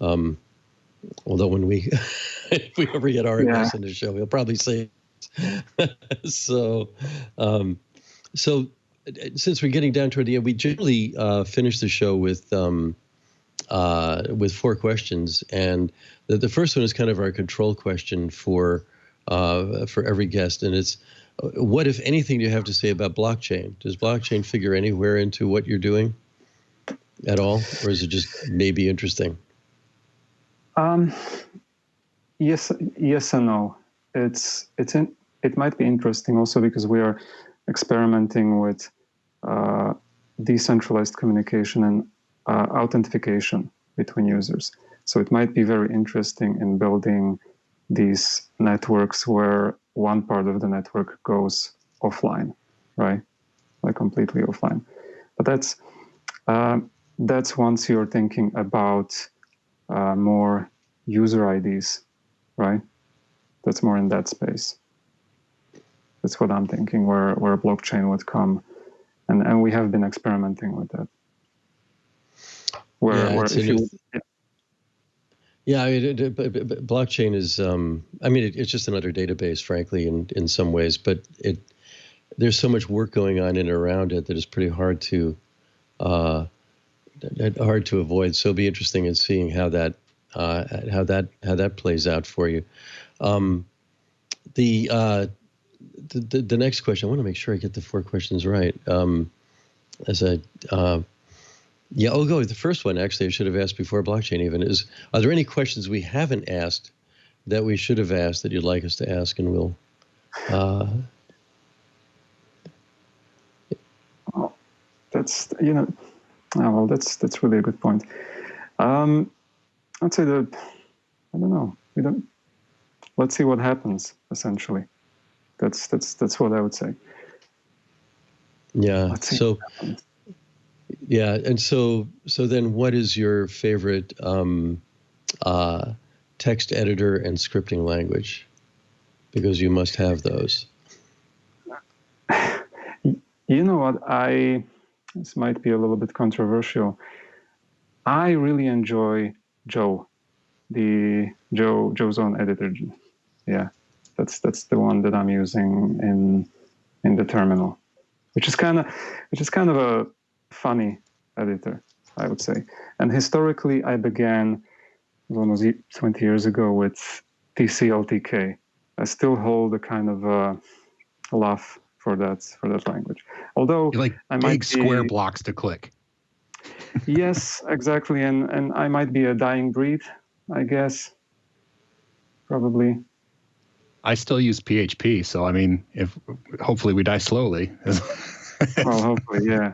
Speaker 1: although when if we ever get RMS in the show, we'll probably say so. Since we're getting down toward the end, we generally finish the show with 4 questions, and the first one is kind of our control question for every guest, and it's, what, if anything, do you have to say about blockchain? Does blockchain figure anywhere into what you're doing at all, or is it just maybe interesting?
Speaker 5: Yes and no. It might be interesting also because we are experimenting with decentralized communication and authentication between users. So it might be very interesting in building these networks where one part of the network goes offline, right? Like completely offline. But that's once you're thinking about more user IDs, right? That's more in that space. That's what I'm thinking, where blockchain would come, and we have been experimenting with that.
Speaker 1: Blockchain is, it's just another database, frankly, in some ways, but there's so much work going on in and around it that it's pretty hard to hard to avoid. So it'll be interesting in seeing how that plays out for you. The next question, I want to make sure I get the 4 questions right. The first one, actually, I should have asked before blockchain even, is, are there any questions we haven't asked that we should have asked that you'd like us to ask? And we'll...
Speaker 5: That's really a good point. I'd say that, I don't know, let's see what happens, essentially. That's what I would say.
Speaker 1: Yeah. So, yeah. And so then what is your favorite text editor and scripting language? Because you must have those.
Speaker 5: You know what? This might be a little bit controversial. I really enjoy Joe's own editor. Yeah, that's the one that I'm using in the terminal, which is kind of a funny editor, I would say. And historically, I began almost 20 years ago with TCLTK. I still hold a kind of love for that language. Although
Speaker 4: you like big square blocks to click.
Speaker 5: Yes, exactly, and I might be a dying breed, I guess. Probably.
Speaker 4: I still use PHP, so I mean, hopefully we die slowly.
Speaker 5: Well, hopefully, yeah.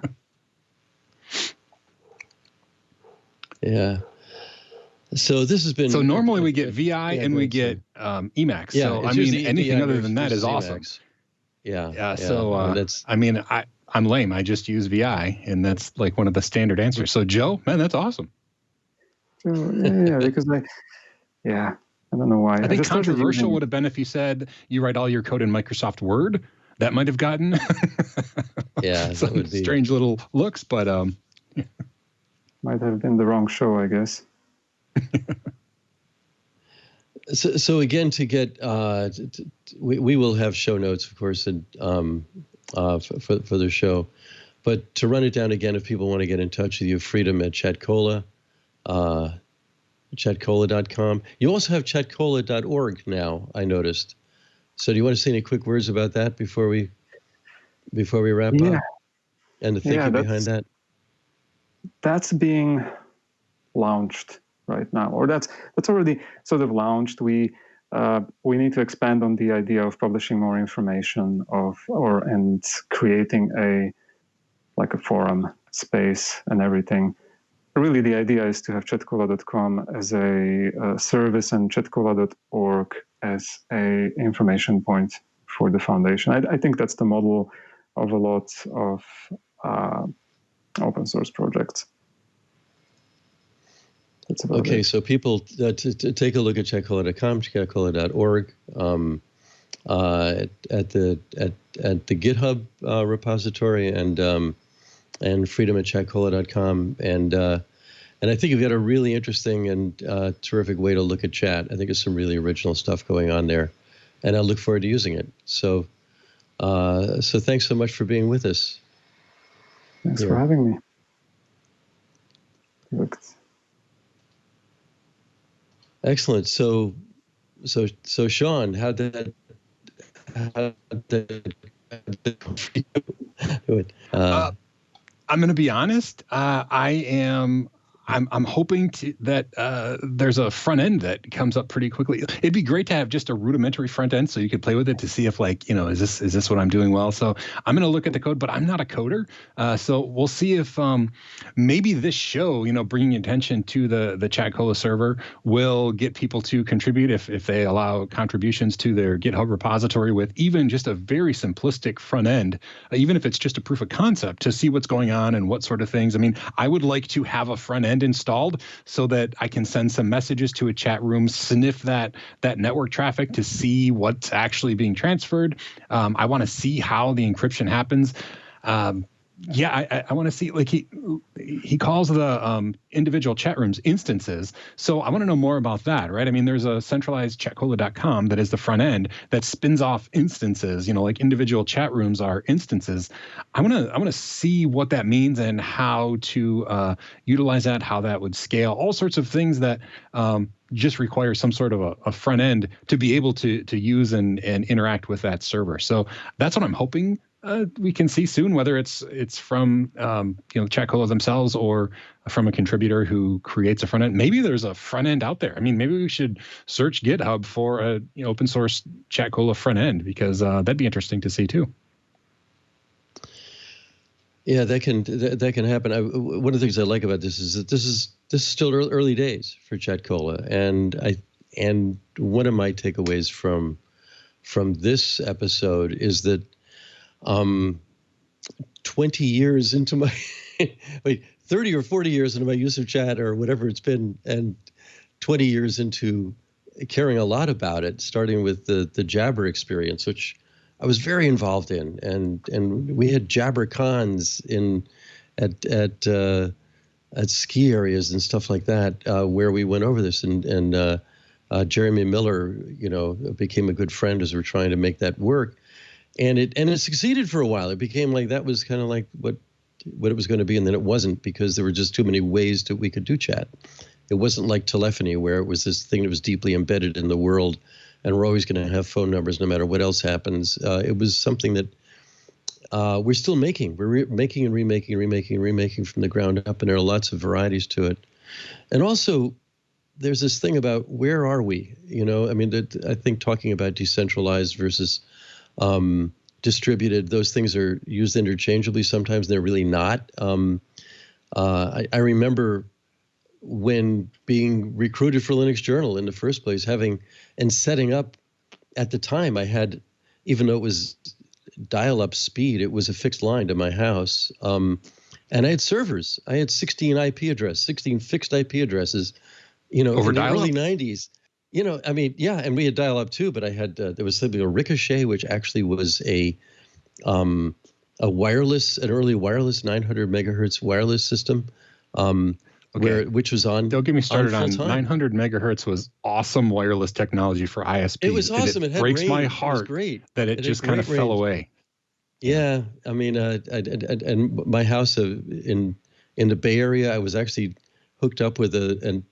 Speaker 1: Yeah. So this has been.
Speaker 4: So normally we get VI and we get Emacs.
Speaker 1: Yeah,
Speaker 4: so I mean, anything other than that is awesome.
Speaker 1: Yeah.
Speaker 4: So that's. I mean, I'm lame. I just use VI, and that's like one of the standard answers. So Joe, man, that's awesome.
Speaker 5: So, yeah, because I don't know why.
Speaker 4: I think controversial would have been if you said you write all your code in Microsoft Word. That might have gotten some would be strange little looks, but
Speaker 5: might have been the wrong show, I guess.
Speaker 1: So again, to get we will have show notes, of course, and for the show, but to run it down again, if people want to get in touch with you, Freedom at Chatcola, Chatcola.com. You also have Chatcola.org now, I noticed. So do you want to say any quick words about that before we wrap up? And the thinking behind that?
Speaker 5: That's being launched right now, or that's already sort of launched. We need to expand on the idea of publishing more information and creating a forum space and everything. Really, the idea is to have Chatcola.com as a service and Chatcola.org as a information point for the foundation. I think that's the model of a lot of open source projects.
Speaker 1: Okay, so people to take a look at Chatcola.com, Chatcola.org, at the GitHub repository, and freedom at Chatcola.com, and I think you've got a really interesting and terrific way to look at chat. I think there's some really original stuff going on there, and I look forward to using it. So thanks so much for being with us.
Speaker 5: Thanks for having me.
Speaker 1: Excellent. So Shawn, how did go for you?
Speaker 4: I'm going to be honest. I'm hoping that there's a front end that comes up pretty quickly. It'd be great to have just a rudimentary front end so you could play with it to see if is this what I'm doing well? So I'm going to look at the code, but I'm not a coder. So we'll see if maybe this show, bringing attention to the Chatcola server will get people to contribute if they allow contributions to their GitHub repository with even just a very simplistic front end, even if it's just a proof of concept to see what's going on and what sort of things. I mean, I would like to have a front end installed so that I can send some messages to a chat room, sniff that network traffic to see what's actually being transferred. I want to see how the encryption happens. Yeah, I want to see, like, he calls the individual chat rooms instances. So I want to know more about that, right? I mean, there's a centralized chatcola.com that is the front end that spins off instances, like individual chat rooms are instances. I want to see what that means and how to utilize that, how that would scale, all sorts of things that just require some sort of a front end to be able to use and interact with that server. So that's what I'm hoping we can see soon, whether it's from Chatcola themselves or from a contributor who creates a front end. Maybe there's a front end out there. I mean, maybe we should search GitHub for a open source Chatcola front end, because that'd be interesting to see too.
Speaker 1: Yeah, that can happen. One of the things I like about this is that this is still early days for Chatcola, and one of my takeaways from this episode is that 20 years into my 30 or 40 years into my use of chat or whatever it's been, and 20 years into caring a lot about it, starting with the Jabber experience, which I was very involved in, and we had Jabber cons at ski areas and stuff like that, where we went over this, and Jeremy Miller, became a good friend as we're trying to make that work. And it succeeded for a while. It became like that was kind of like what it was going to be, and then it wasn't, because there were just too many ways that we could do chat. It wasn't like telephony, where it was this thing that was deeply embedded in the world, and we're always going to have phone numbers no matter what else happens. It was something that we're still making. We're making and remaking from the ground up, and there are lots of varieties to it. And also, there's this thing about where are we? I mean, I think talking about decentralized versus distributed, those things are used interchangeably. Sometimes they're really not. I remember when being recruited for Linux Journal in the first place, setting up, at the time I had, even though it was dial-up speed, it was a fixed line to my house. And I had servers. I had 16 fixed IP addresses,
Speaker 4: over
Speaker 1: in the
Speaker 4: dial-up?
Speaker 1: early 90s. I mean, yeah, and we had dial-up too, but I had there was something, a Ricochet, which actually was an early wireless 900 megahertz wireless system, which was on.
Speaker 4: Don't get me started on
Speaker 1: 900
Speaker 4: megahertz was awesome wireless technology for ISP.
Speaker 1: It was awesome. It
Speaker 4: breaks
Speaker 1: range.
Speaker 4: my heart that it just kind of fell away.
Speaker 1: Yeah, I mean, and my house in the Bay Area, I was actually hooked up with a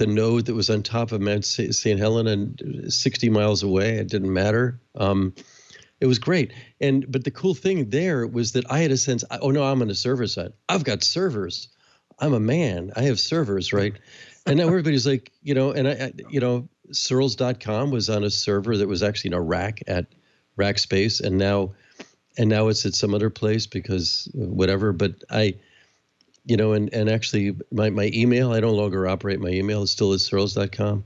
Speaker 1: node that was on top of Mount St. Helena and 60 miles away. It didn't matter. It was great. But the cool thing there was that I had a sense, oh no, I'm on the server side. I've got servers. I'm a man. I have servers, right? And now everybody's like, Searls.com was on a server that was actually in a rack at Rackspace, and now it's at some other place because whatever. But and actually my email, I no longer operate my email. It's still at Searls.com.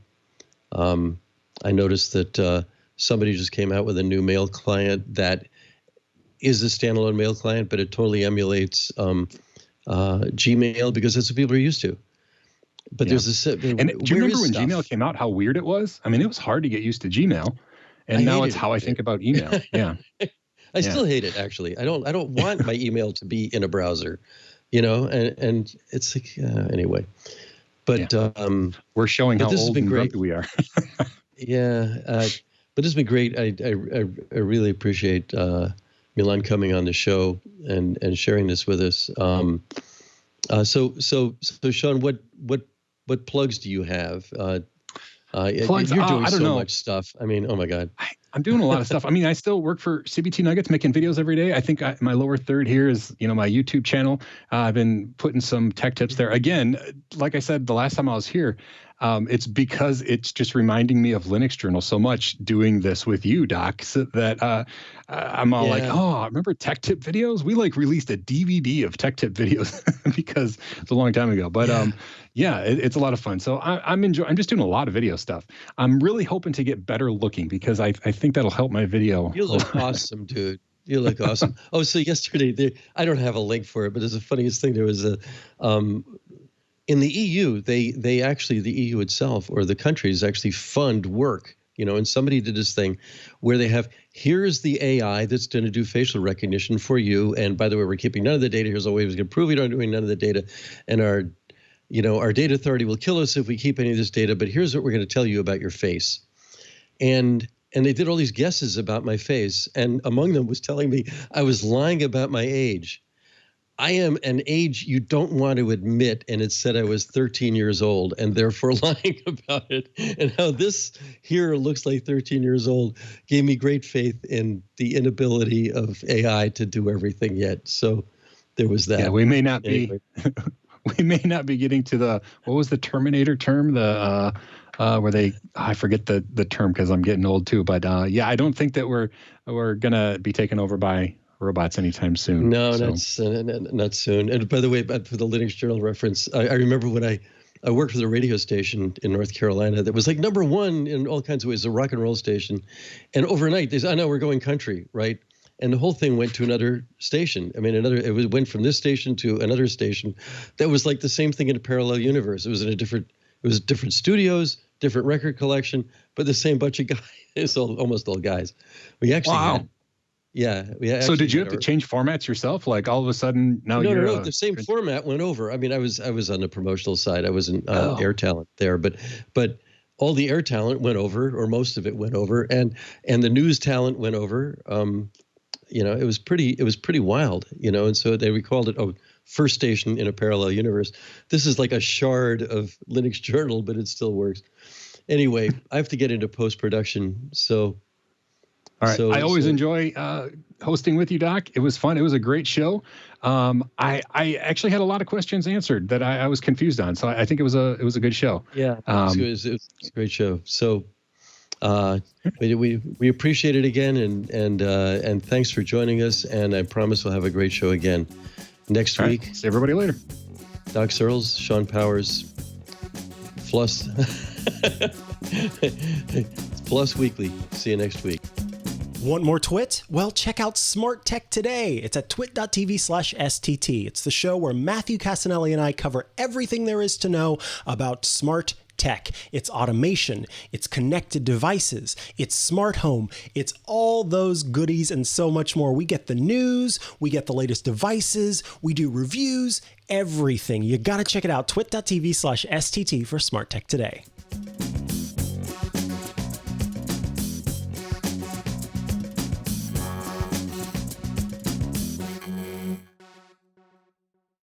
Speaker 1: I noticed that somebody just came out with a new mail client that is a standalone mail client, but it totally emulates Gmail, because that's what people are used to. But there's this. And
Speaker 4: do you remember when Gmail came out, how weird it was? I mean, it was hard to get used to Gmail, and now it's how I think about email. Yeah.
Speaker 1: I still hate it, actually. I don't want my email to be in a browser, and it's like, anyway. But
Speaker 4: we're showing how old and grumpy we are.
Speaker 1: But this has been great. I really appreciate Milan coming on the show and sharing this with us. So Shawn, what plugs do you have?
Speaker 4: Plugs,
Speaker 1: you're doing
Speaker 4: I don't know.
Speaker 1: much stuff. I mean, oh my God.
Speaker 4: I'm doing a lot of stuff. I mean, I still work for CBT Nuggets, making videos every day. I think my lower third here is, my YouTube channel. I've been putting some tech tips there. Again, like I said, the last time I was here, it's because it's just reminding me of Linux Journal so much doing this with you, Doc, so that I'm all like, oh, remember tech tip videos? We released a DVD of tech tip videos because it's a long time ago. But it's a lot of fun. So I'm just doing a lot of video stuff. I'm really hoping to get better looking, because I think that'll help my video.
Speaker 1: You look awesome, dude. You look awesome. Oh, so yesterday, I don't have a link for it, but it's the funniest thing. There was in the EU, they actually, the EU itself, or the countries, actually fund work And somebody did this thing where they have, here's the AI that's going to do facial recognition for you. And by the way, we're keeping none of the data. Here's a way we're going to prove we don't doing none of the data. And our data authority will kill us if we keep any of this data, but here's what we're going to tell you about your face. And they did all these guesses about my face. And among them was telling me I was lying about my age. I am an age you don't want to admit, and it said I was 13 years old and therefore lying about it. And how this here looks like 13 years old gave me great faith in the inability of AI to do everything yet. So there was that.
Speaker 4: Yeah, we may not
Speaker 1: anyway.
Speaker 4: be we may not be getting to the, what was the Terminator term? The where they, I forget the term because I'm getting old too. But yeah, I don't think that we're gonna be taken over by robots anytime soon.
Speaker 1: No, not soon. And by the way, for the Linux Journal reference, I remember when I worked for the radio station in North Carolina that was like #1 in all kinds of ways, a rock and roll station. And overnight, they said, I know we're going country, right? And the whole thing went to another station. I mean, it went from this station to another station. That was like the same thing in a parallel universe. It was different studios, different record collection, but the same bunch of guys. It's almost all guys. We actually had. Yeah.
Speaker 4: So did you have to change formats yourself? Like all of a sudden now you're
Speaker 1: no. The same format went over. I mean, I was on the promotional side. I wasn't air talent there, but all the air talent went over, or most of it went over, and the news talent went over. It was pretty wild. And so we called it first station in a parallel universe. This is like a shard of Linux Journal, but it still works. Anyway, I have to get into post-production, so.
Speaker 4: All right. I always enjoy hosting with you, Doc. It was fun. It was a great show. I actually had a lot of questions answered that I was confused on. So I think it was a good show.
Speaker 1: Yeah, it was a great show. So we appreciate it again, and thanks for joining us. And I promise we'll have a great show again next week.
Speaker 4: Right. See everybody later.
Speaker 1: Doc Searls, Shawn Powers, FLOSS. FLOSS Weekly. See you next week.
Speaker 6: Want more TWiT? Well, check out Smart Tech Today. It's at twit.tv/STT. It's the show where Matthew Casanelli and I cover everything there is to know about smart tech. It's automation, it's connected devices, it's smart home, it's all those goodies and so much more. We get the news, we get the latest devices, we do reviews, everything. You got to check it out, twit.tv/STT for Smart Tech Today.